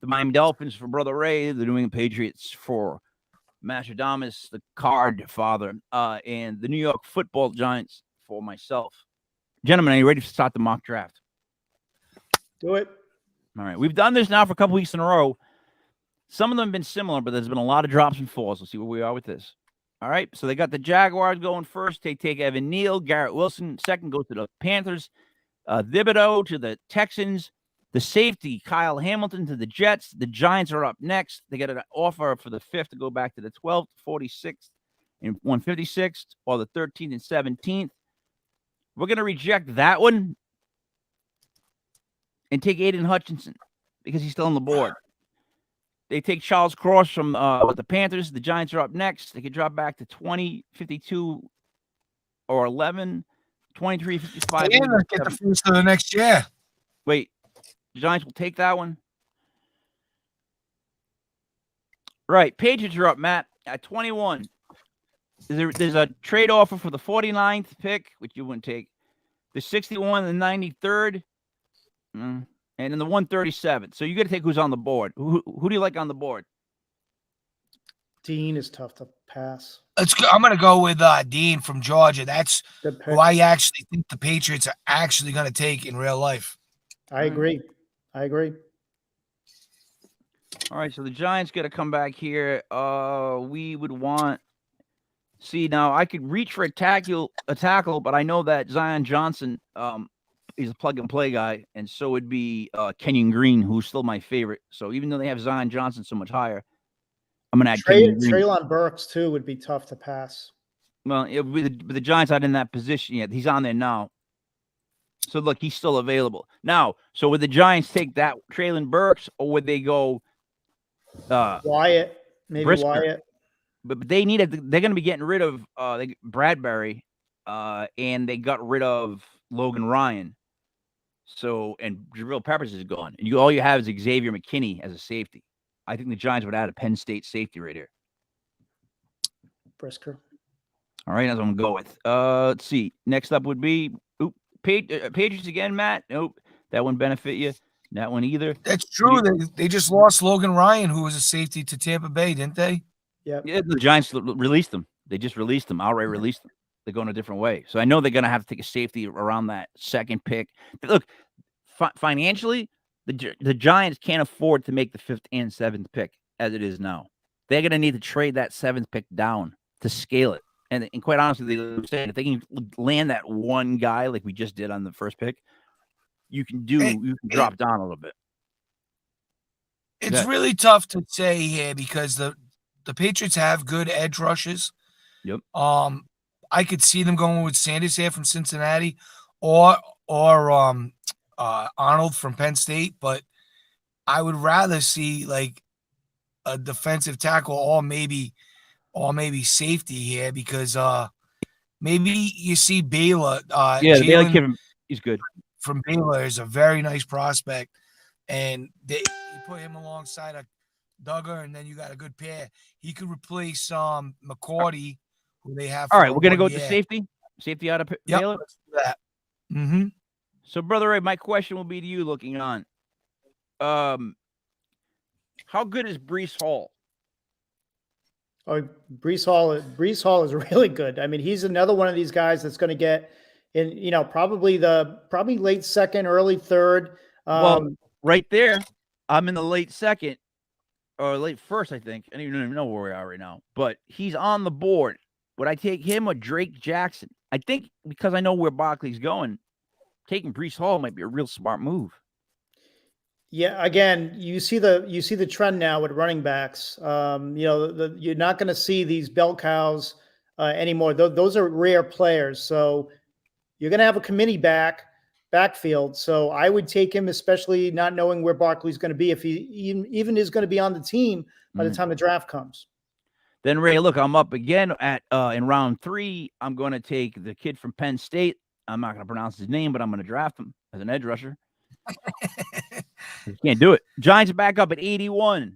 S3: The Miami Dolphins for Brother Ray, the New England Patriots for Mastradamus, the card father, and the New York Football Giants for myself. Gentlemen, are you ready to start the mock draft?
S4: Do it.
S3: All right. We've done this now for a couple weeks in a row. Some of them have been similar, but there's been a lot of drops and falls. Let's see where we are with this. All right. So they got the Jaguars going first. They take Evan Neal. Garrett Wilson second goes to the Panthers. Thibodeau to the Texans. The safety, Kyle Hamilton to the Jets. The Giants are up next. They get an offer for the 5th to go back to the 12th, 46th, and 156th, or the 13th and 17th. We're going to reject that one and take Aiden Hutchinson because he's still on the board. They take Charles Cross from the Panthers. The Giants are up next. They could drop back to 20, 52, or 11, 23, 55.
S5: Get the first of the next year.
S3: Wait, the Giants will take that one. Right, Patriots are up, Matt, at 21. There's a trade offer for the 49th pick, which you wouldn't take. The 61 and the 93rd. And then the 137. So you got to take who's on the board. Who do you like on the board?
S4: Dean is tough to pass.
S5: I'm going to go with Dean from Georgia. That's who I actually think the Patriots are actually going to take in real life.
S4: I agree. All
S3: right, so the Giants got to come back here. We would want. See, now I could reach for a tackle, but I know that Zion Johnson. He's a plug-and-play guy, and so would be Kenyon Green, who's still my favorite. So even though they have Zion Johnson so much higher, I'm going to add Kenyon Green.
S4: Treylon Burks, too, would be tough to pass.
S3: Well, with the Giants not in that position yet. He's on there now. So, look, he's still available. Now, so would the Giants take that Treylon Burks, or would they go
S4: Wyatt? Maybe
S3: Brisker?
S4: Wyatt.
S3: But they're going to be getting rid of Bradbury, and they got rid of Logan Ryan. So, and Jabril Peppers is gone. And all you have is Xavier McKinney as a safety. I think the Giants would add a Penn State safety right here.
S4: Brisker.
S3: All right, that's what I'm going to go with. Let's see. Next up would be Patriots again, Matt. Nope, that wouldn't benefit you. That one either.
S5: That's true. They just lost Logan Ryan, who was a safety to Tampa Bay, didn't they?
S4: Yep.
S3: Yeah, the Giants released them. They just released them, outright released them. They're going a different way. So I know they're going to have to take a safety around that second pick. But look, financially, the Giants can't afford to make the 5th and 7th pick as it is now. They're going to need to trade that 7th pick down to scale it. And quite honestly, they were saying if they can land that one guy like we just did on the first pick, you can drop down a little bit.
S5: It's really tough to say here because the Patriots have good edge rushes.
S3: Yep.
S5: I could see them going with Sanders here from Cincinnati or Arnold from Penn State, but I would rather see like a defensive tackle or maybe safety here because maybe you see Baylor.
S3: Baylor kid, he's good.
S5: From Baylor is a very nice prospect, and you put him alongside a Duggar, and then you got a good pair. He could replace McCourty, who they have.
S3: All right, we're gonna go with the safety out of Baylor.
S5: Let's do that. Mm-hmm.
S3: So, Brother Ray, my question will be to you, looking on. How good is Breece Hall?
S4: Oh, Breece Hall is really good. I mean, he's another one of these guys that's going to get in, probably late second, early third.
S3: Well, right there, I'm in the late second or late first, I think. I don't even know where we are right now, but he's on the board. Would I take him or Drake Jackson? I think because I know where Barkley's going, taking Breece Hall might be a real smart move.
S4: Yeah, again, you see the trend now with running backs. You're not going to see these bell cows anymore. Those are rare players. So you're going to have a committee backfield. So I would take him, especially not knowing where Barkley's going to be, if he even is going to be on the team by the time the draft comes.
S3: Then, Ray, look, I'm up again at in round 3. I'm going to take the kid from Penn State. I'm not going to pronounce his name, but I'm going to draft him as an edge rusher. You can't do it. Giants are back up at 81.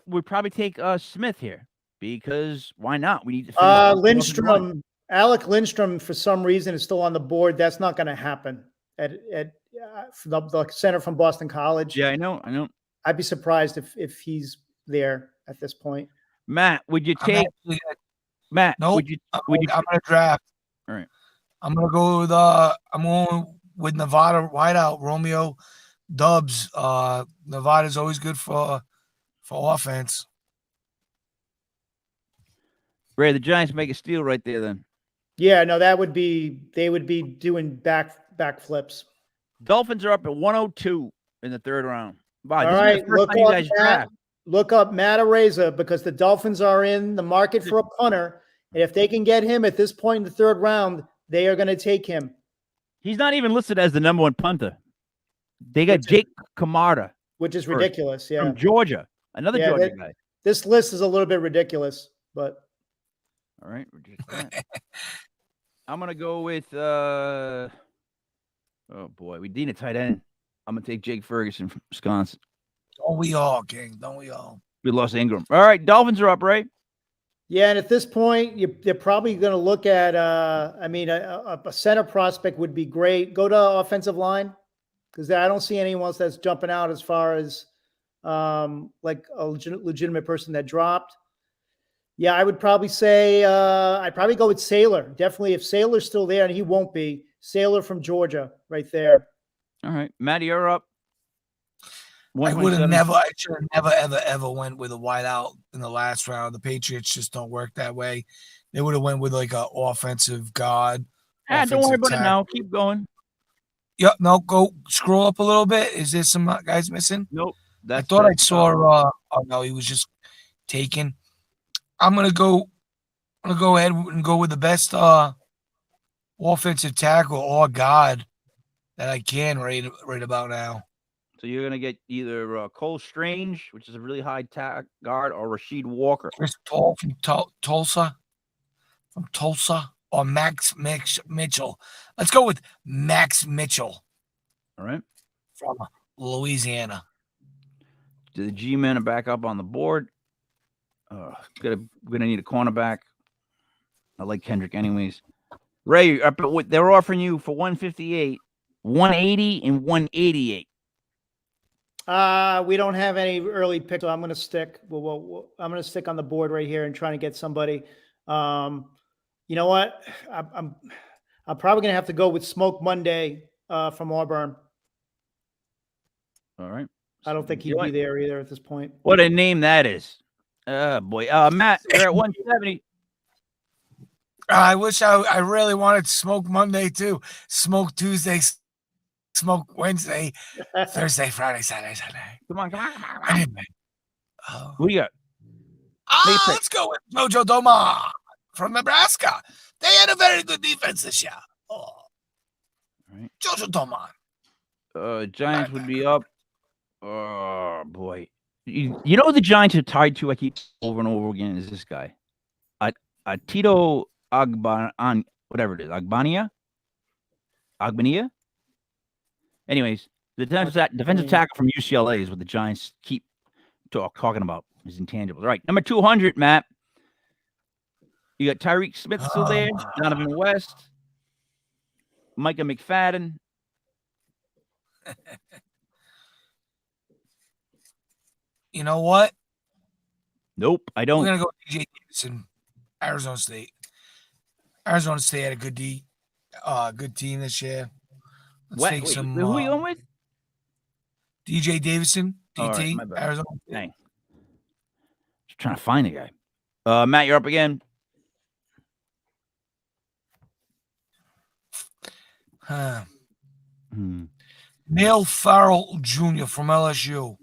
S3: We'd probably take Smith here because why not? We need to
S4: Lindstrom. Alec Lindstrom, for some reason, is still on the board. That's not going to happen at the center from Boston College.
S3: Yeah, I know.
S4: I'd be surprised if he's there at this point.
S3: Matt, would you take Matt?
S5: No, I'm going to draft.
S3: All right.
S5: I'm going to go with I'm going with Nevada wideout Romeo Dubs. Nevada's always good for offense.
S3: Ray, the Giants make a steal right there then.
S4: Yeah, no, they would be doing back flips.
S3: Dolphins are up at 102 in the 3rd round. Wow,
S4: all right, look up Matt Araiza because the Dolphins are in the market for a punter. And if they can get him at this point in the 3rd round, they are going to take him.
S3: He's not even listed as the number 1 punter. They got Jake Camarda.
S4: Which is ridiculous, yeah.
S3: From Georgia. Another Georgia guy.
S4: This list is a little bit ridiculous, but.
S3: All right. I'm going to go with, oh, boy. We need a tight end. I'm going to take Jake Ferguson from Wisconsin.
S5: Don't we all, King? Don't we all?
S3: We lost Ingram. All right. Dolphins are up, right?
S4: Yeah, and at this point, they're probably going to look at, a center prospect would be great. Go to offensive line because I don't see anyone else that's jumping out as far as like a legitimate person that dropped. Yeah, I would probably say I'd probably go with Saylor. Definitely, if Saylor's still there, and he won't be, Saylor from Georgia right there.
S3: All right. Matty, you're up.
S5: I should have never, ever went with a wideout in the last round. The Patriots just don't work that way. They would have went with like an offensive guard.
S3: Don't worry about it now. Keep going.
S5: Yep. No, go scroll up a little bit. Is there some guys missing?
S3: Nope.
S5: I thought I saw. Oh no, he was just taken. I'm gonna go ahead and go with the best offensive tackle or guard that I can right about now.
S3: So you're going to get either Cole Strange, which is a really high guard, or Rasheed Walker.
S5: Chris Tall from Tulsa. Or Max Mitchell. Let's go with Max Mitchell.
S3: All right.
S5: from Louisiana.
S3: The G-men are back up on the board. Gonna need a cornerback. I like Kendrick anyways. Ray, they're offering you for 158, 180, and 188.
S4: We don't have any early picks, so I'm going to stick. I'm going to stick on the board right here and trying to get somebody. You know what? I'm probably going to have to go with Smoke Monday from Auburn.
S3: All right.
S4: I don't think he'd be there either at this point.
S3: What a name that is. Boy. Matt, you're at 170.
S5: I wish I really wanted Smoke Monday too. Smoke Tuesday, Smoke Wednesday, Thursday, Friday, Saturday, Sunday.
S3: Come on.
S5: Anyway.
S3: Who do you got?
S5: Let's go with Jojo Doma from Nebraska. They had a very good defense this year. All
S3: right.
S5: Jojo Doma.
S3: Giants would be up. Oh, boy. You know the Giants are tied to, I keep over and over again, is this guy. Tito whatever it is. Agbania? Anyways, the defensive tackle from UCLA is what the Giants keep talking about, his intangibles. All right, number 200, Matt. You got Tyreek Smith still there, Donovan West, Micah McFadden.
S5: You know what?
S3: Nope, I don't.
S5: We're going to go with DJ Davidson, Arizona State. Arizona State had a good team this year. Let's take some.
S3: Who are you going with?
S5: DJ Davidson, DT,
S3: Right,
S5: Arizona.
S3: Dang. Just trying to find a guy. Matt, you're up again.
S5: Neil Farrell Jr. from LSU.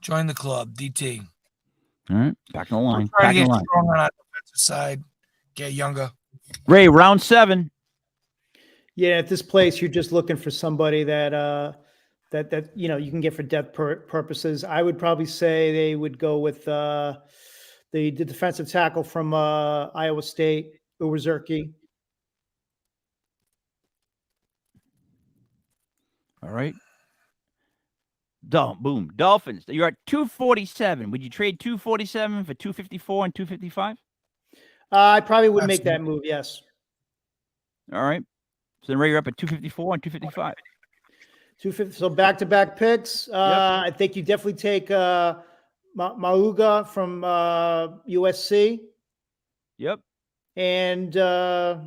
S5: Join the club, DT.
S3: All right, back in the line.
S5: Try to get stronger on our defensive side. Get younger.
S3: Ray, round 7.
S4: Yeah, at this place, you're just looking for somebody that you can get for depth purposes. I would probably say they would go with the defensive tackle from Iowa State, Uwazurki.
S3: All right. Boom. Dolphins. You're at 247. Would you trade 247 for 254 and 255?
S4: I probably would make that move, yes.
S3: All right. So then Ray, you're up at 254 and 255.
S4: 250. So back-to-back picks.
S3: Yep.
S4: I think you definitely take Mauga from USC.
S3: Yep.
S4: And I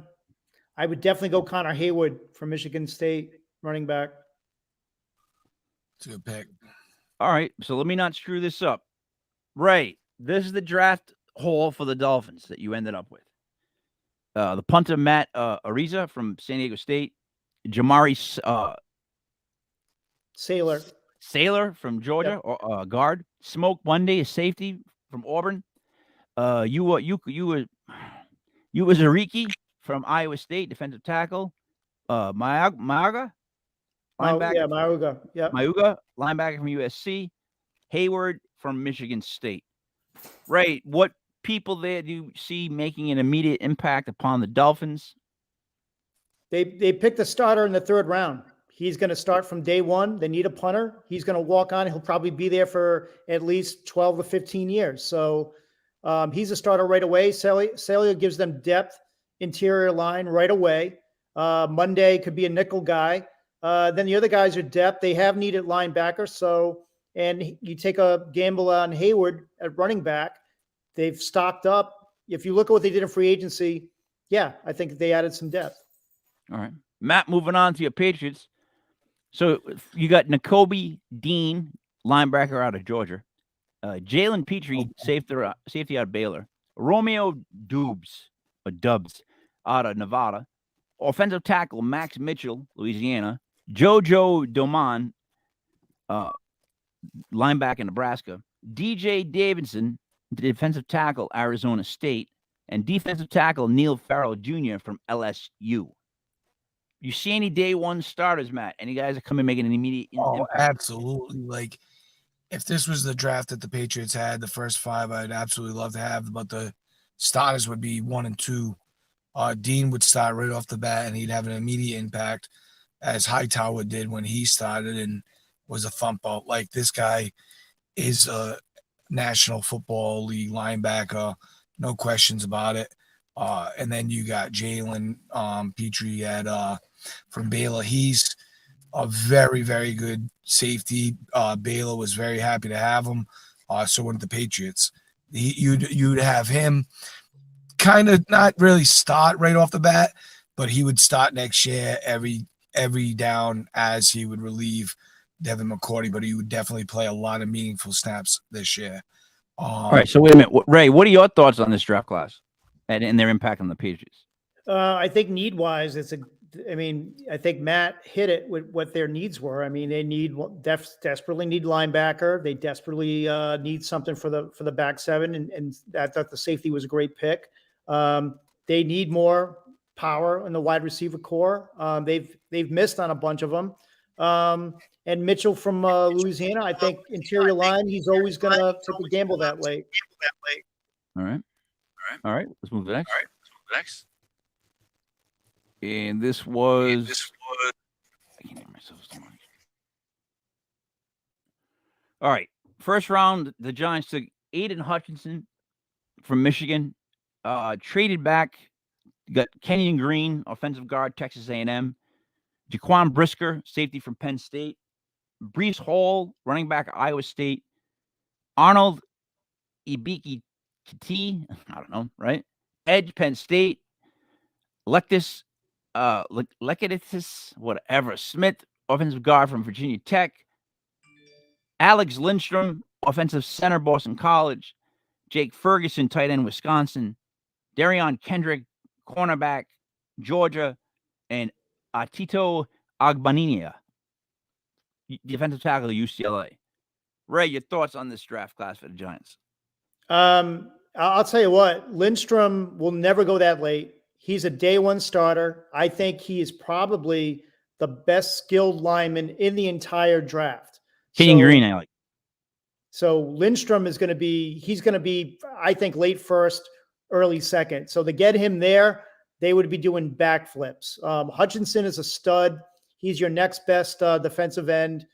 S4: would definitely go Connor Haywood from Michigan State, running back.
S5: It's a good pick.
S3: All right. So let me not screw this up. Ray, this is the draft haul for the Dolphins that you ended up with. The punter, Matt Ariza from San Diego State. Jamari Sailor from Georgia,
S4: yep.
S3: Guard. Smoke Monday, a safety from Auburn. You was Ariki from Iowa State, defensive tackle. Mauga, linebacker.
S4: Mauga. Yeah.
S3: Mauga, linebacker from USC. Hayward from Michigan State. Ray, what people there do you see making an immediate impact upon the Dolphins?
S4: They picked a starter in the 3rd round. He's going to start from day one. They need a punter. He's going to walk on. He'll probably be there for at least 12 to 15 years. So he's a starter right away. Celia gives them depth, interior line right away. Monday could be a nickel guy. Then the other guys are depth. They have needed linebackers. And you take a gamble on Hayward at running back. They've stocked up. If you look at what they did in free agency, yeah, I think they added some depth.
S3: All right. Matt, moving on to your Patriots. So you got Nakobe Dean, linebacker out of Georgia. Jalen Petrie, safety out of Baylor. Romeo Dubs out of Nevada. Offensive tackle Max Mitchell, Louisiana. Jojo Doman, linebacker, Nebraska. DJ Davidson, defensive tackle, Arizona State. And defensive tackle Neil Farrell Jr. from LSU. You see any day one starters, Matt? Any guys that come in making an immediate impact?
S5: Absolutely. Like, if this was the draft that the Patriots had, the first 5, I'd absolutely love to have. But the starters would be 1 and 2. Dean would start right off the bat, and he'd have an immediate impact. as Hightower did when he started and was a thump out. Like, this guy is a National Football League linebacker, no questions about it. And then you got Jalen Petrie from Baylor. He's a very, very good safety. Baylor was very happy to have him. So were the Patriots. You'd have him kind of not really start right off the bat, but he would start next year every down as he would relieve Devin McCourty, but he would definitely play a lot of meaningful snaps this year.
S3: All right, so wait a minute, Ray. What are your thoughts on this draft class and their impact on the Patriots?
S4: I think need-wise, I think Matt hit it with what their needs were. I mean, they desperately need linebacker. They desperately need something for the back seven, and I thought the safety was a great pick. They need more power in the wide receiver core. They've missed on a bunch of them. And Mitchell from Louisiana, I think interior line, he's always going to take a gamble that late.
S3: All right. Let's move to the next. And this was. I can't hear myself so much. All right. First round, the Giants took Aiden Hutchinson from Michigan. Traded back. Got Kenyon Green, offensive guard, Texas A&M. Jaquan Brisker, safety from Penn State. Brees Hall, running back, Iowa State. Arnold Ibiki Kiti, I don't know, right? Edge, Penn State. Lectus, whatever. Smith, offensive guard from Virginia Tech. Alex Lindstrom, offensive center, Boston College. Jake Ferguson, tight end, Wisconsin. Darion Kendrick, cornerback, Georgia. And Tito Agbaninia, defensive tackle at UCLA. Ray, your thoughts on this draft class for the Giants?
S4: I'll tell you what, Lindstrom will never go that late. He's a day one starter. I think he is probably the best skilled lineman in the entire draft.
S3: Kenyon Green, I like.
S4: So Lindstrom he's going to be, I think, late first, early second. So to get him there, they would be doing backflips. Hutchinson is a stud. He's your next best defensive end.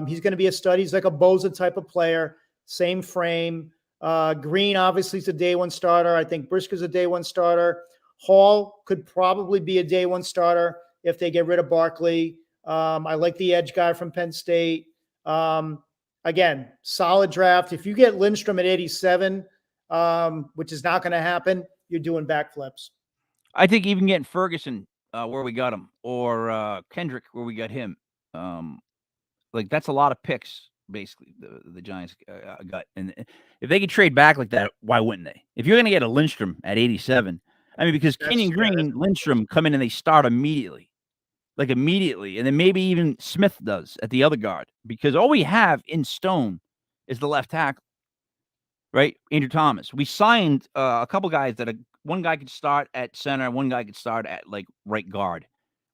S4: He's going to be a stud. He's like a Bosa type of player, same frame. Green, obviously, is a day one starter. I think Brisker's a day one starter. Hall could probably be a day one starter if they get rid of Barkley. I like the edge guy from Penn State. Again, solid draft. If you get Lindstrom at 87, which is not going to happen, you're doing backflips.
S3: I think even getting Ferguson where we got him, or Kendrick where we got him, like that's a lot of picks. Basically, the Giants got, and if they could trade back like that, why wouldn't they? If you're going to get a Lindstrom at 87, I mean, because Kenyon Green and Lindstrom come in and they start immediately, and then maybe even Smith does at the other guard, because all we have in stone is the left tackle, right? Andrew Thomas. We signed a couple guys that one guy could start at center, one guy could start at like right guard.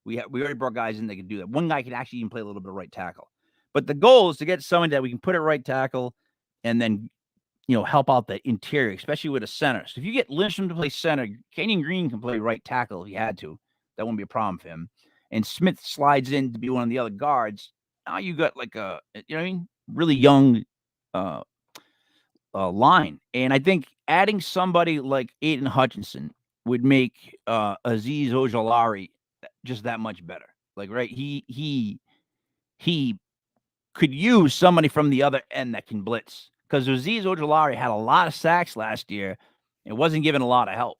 S3: We already brought guys in that could do that. One guy could actually even play a little bit of right tackle. But the goal is to get someone that we can put at right tackle and then, help out the interior, especially with a center. So if you get Lindstrom to play center, Kenyon Green can play right tackle if he had to. That wouldn't be a problem for him. And Smith slides in to be one of the other guards. Now you got like a, really young line. And I think adding somebody like Aiden Hutchinson would make Azeez Ojulari just that much better. Like, right, he could use somebody from the other end that can blitz, because Azeez Ojulari had a lot of sacks last year and wasn't given a lot of help.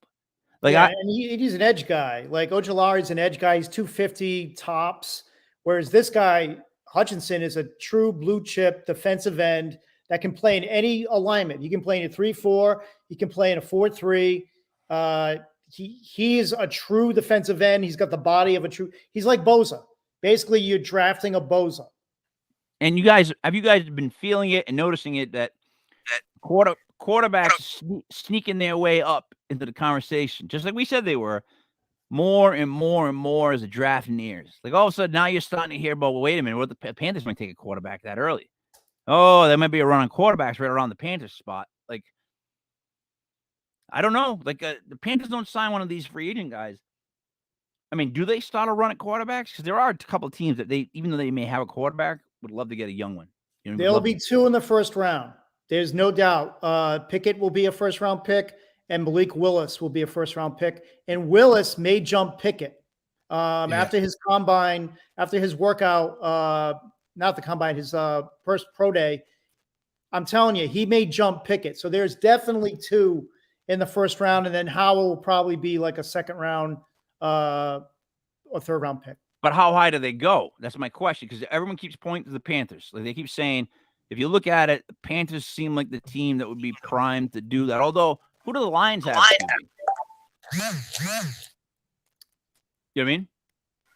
S3: Like,
S4: and he's an edge guy. Like Ojulari's an edge guy. He's 250 tops, whereas this guy Hutchinson is a true blue chip defensive end that can play in any alignment. He can play in a 3-4. He can play in a 4-3. He is a true defensive end. He's got the body of a true. He's like Bosa. Basically, you're drafting a Bosa.
S3: And have you guys been feeling it and noticing it that quarterbacks sneaking their way up into the conversation, just like we said they were, more and more and more as the draft nears. Like all of a sudden now you're starting to hear about, well, wait a minute, what the Panthers might take a quarterback that early. Oh, there might be a run on quarterbacks right around the Panthers spot. Like, I don't know. Like the Panthers don't sign one of these free agent guys I mean, do they start a run at quarterbacks? Because there are a couple of teams that even though they may have a quarterback, would love to get a young one. You know,
S4: There'll be 2 in the first round. There's no doubt. Pickett will be a first-round pick, and Malik Willis will be a first-round pick. And Willis may jump Pickett after his combine, after his workout, not the combine, his first pro day. I'm telling you, he may jump Pickett. So there's definitely 2 in the first round, and then Howell will probably be like a second-round or third-round pick.
S3: But how high do they go? That's my question, because everyone keeps pointing to the Panthers. Like they keep saying, if you look at it, the Panthers seem like the team that would be primed to do that. Although, who do the Lions have? You know what I mean?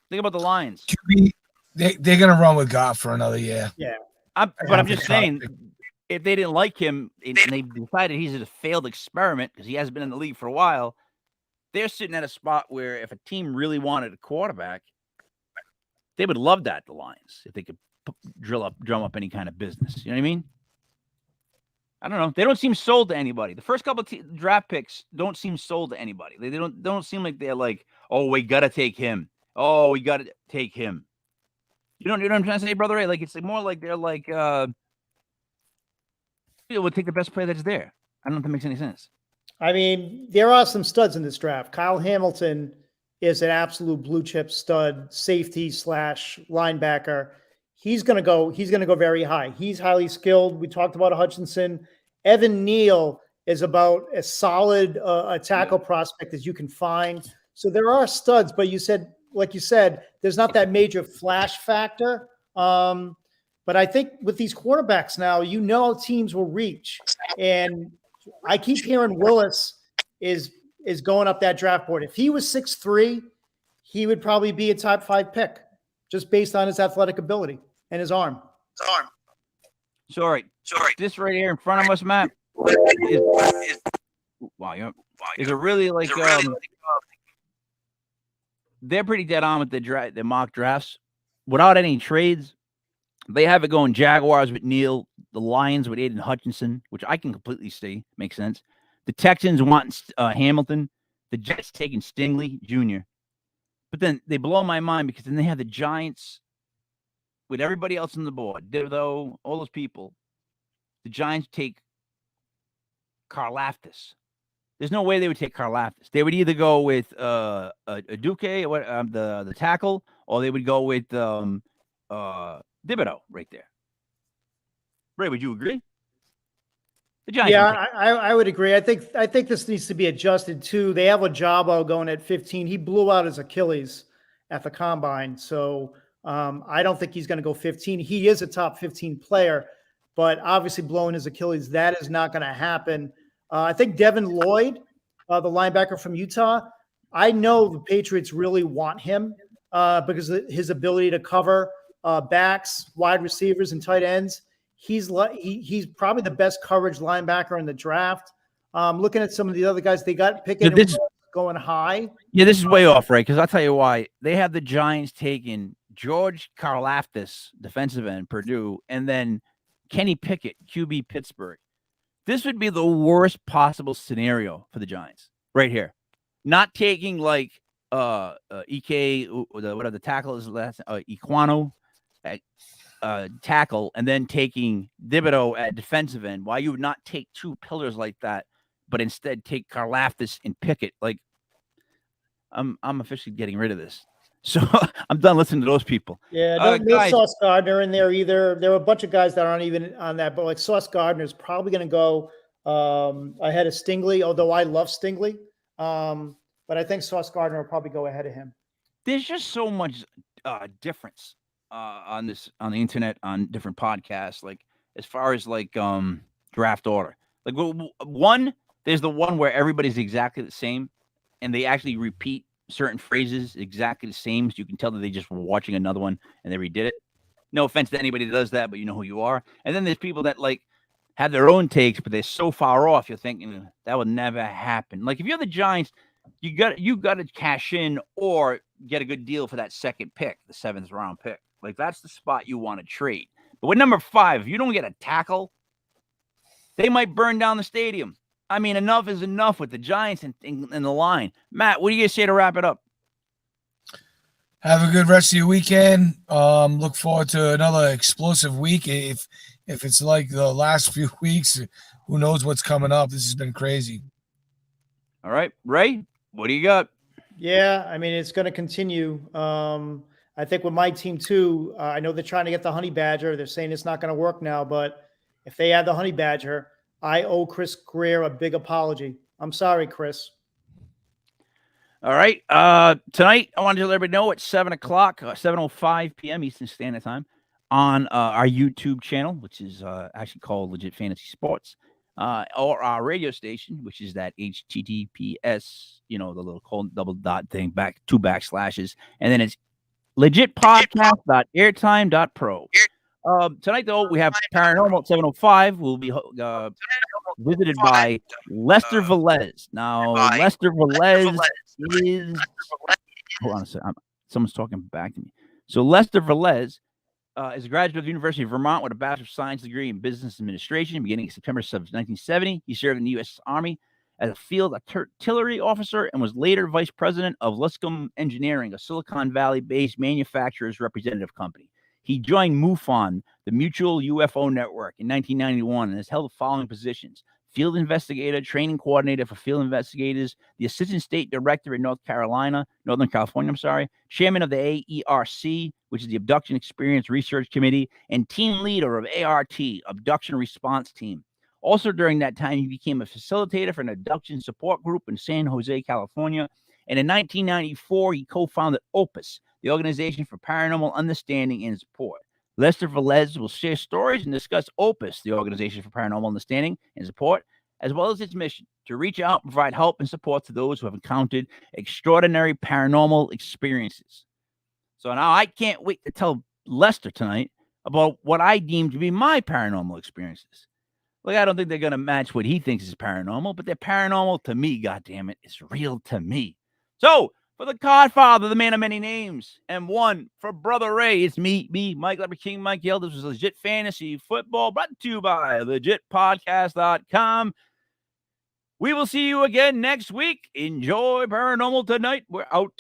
S3: Think about the Lions.
S5: They're going to run with Goff for another year.
S4: Yeah.
S3: I'm just saying, if they didn't like him and they decided he's a failed experiment because he hasn't been in the league for a while, they're sitting at a spot where if a team really wanted a quarterback, they would love that, the Lions, if they could drum up any kind of business. You know what I mean? I don't know. They don't seem sold to anybody. The first couple of draft picks don't seem sold to anybody. They don't seem like they're like, oh, we got to take him. Oh, we got to take him. You know what I'm trying to say, brother Ray? Like, it's more like they're like, we'll take the best player that's there. I don't know if that makes any sense.
S4: I mean, there are some studs in this draft. Kyle Hamilton is an absolute blue chip stud, safety / linebacker. He's going to go very high. He's highly skilled. We talked about Hutchinson. Evan Neal is about as solid a tackle prospect as you can find. So there are studs, but like you said, there's not that major flash factor. But I think with these quarterbacks now, teams will reach. And I keep hearing Willis is going up that draft board. If he was 6'3", he would probably be a top 5 pick just based on his athletic ability and his arm.
S3: Sorry. This right here in front of us, Matt, is a really like they're pretty dead on with the mock drafts. Without any trades, they have it going Jaguars with Neal, the Lions with Aiden Hutchinson, which I can completely see. Makes sense. The Texans want Hamilton. The Jets taking Stingley Jr. But then they blow my mind because then they have the Giants with everybody else on the board. Though all those people, the Giants take Karlaftis. There's no way they would take Karlaftis. They would either go with a Duque, the tackle, or they would go with Thibodeau right there. Ray, would you agree? The Giants.
S4: Yeah, I would agree. I think this needs to be adjusted too. They have Ojabo going at 15. He blew out his Achilles at the combine, so I don't think he's going to go 15. He is a top 15 player, but obviously blowing his Achilles, that is not going to happen. I think Devin Lloyd, the linebacker from Utah, I know the Patriots really want him because of his ability to cover backs, wide receivers, and tight ends. He's probably the best coverage linebacker in the draft. Looking at some of the other guys, they got Pickett going high.
S3: Yeah, this is way off, right? Because I'll tell you why. They have the Giants taking George Karlaftis, defensive end, Purdue, and then Kenny Pickett, QB Pittsburgh. This would be the worst possible scenario for the Giants right here. Not taking like EK, whatever the tackle is last, Equano at tackle, and then taking Thibodeau at defensive end. Why you would not take 2 pillars like that, but instead take Karlaftis and Pickett? Like, I'm officially getting rid of this. So I'm done listening to those people.
S4: Yeah, no Sauce Gardner in there either. There were a bunch of guys that aren't even on that, but like Sauce Gardner is probably going to go ahead of Stingley, although I love Stingley. But I think Sauce Gardner will probably go ahead of him.
S3: There's just so much difference on the internet, on different podcasts, like as far as like draft order. Like there's the one where everybody's exactly the same, and they actually repeat certain phrases exactly the same, so you can tell that they just were watching another one and they redid it. No offense to anybody that does that, but you know who you are. And then there's people that like have their own takes, but they're so far off, you're thinking that would never happen. Like if you're the Giants, you got to cash in or get a good deal for that second pick, the 7th round pick. Like that's the spot you want to trade. But with number 5, if you don't get a tackle, they might burn down the stadium. I mean, enough is enough with the Giants and the line. Matt, what do you say to wrap it up?
S5: Have a good rest of your weekend. Look forward to another explosive week. If it's like the last few weeks, who knows what's coming up? This has been crazy.
S3: All right, Ray, what do you got?
S4: Yeah, I mean, it's going to continue. I think with my team too, I know they're trying to get the Honey Badger. They're saying it's not going to work now, but if they add the Honey Badger, I owe Chris Greer a big apology. I'm sorry, Chris.
S3: All right. Tonight, I wanted to let everybody know at 7 o'clock, 7:05 p.m. Eastern Standard Time on our YouTube channel, which is actually called Legit Fantasy Sports, or our radio station, which is that HTTPS, the little double dot thing, two backslashes, and then it's legitpodcast.airtime.pro. Tonight, though, we have Paranormal at 7:05. We'll be visited by Lester Velez. Now, Lester Velez is... Hold on a second. Someone's talking back to me. So, Lester Velez is a graduate of the University of Vermont with a Bachelor of Science degree in Business Administration. Beginning September 7th, 1970, he served in the U.S. Army as a field artillery officer and was later vice president of Luscombe Engineering, a Silicon Valley-based manufacturer's representative company. He joined MUFON, the Mutual UFO Network, in 1991 and has held the following positions: field investigator, training coordinator for field investigators, the assistant state director in Northern California, chairman of the AERC, which is the Abduction Experience Research Committee, and team leader of ART, Abduction Response Team. Also during that time, he became a facilitator for an abduction support group in San Jose, California. And in 1994, he co-founded Opus, the Organization for Paranormal Understanding and Support. Lester Velez will share stories and discuss Opus, the Organization for Paranormal Understanding and Support, as well as its mission to reach out and provide help and support to those who have encountered extraordinary paranormal experiences. So now I can't wait to tell Lester tonight about what I deem to be my paranormal experiences. Look, I don't think they're going to match what he thinks is paranormal, but they're paranormal to me, goddammit. It's real to me. So, for the Godfather, the man of many names, and one for Brother Ray, it's me, Mike Leopard King, Mike Yell. This was Legit Fantasy Football, brought to you by legitpodcast.com. We will see you again next week. Enjoy Paranormal Tonight. We're out.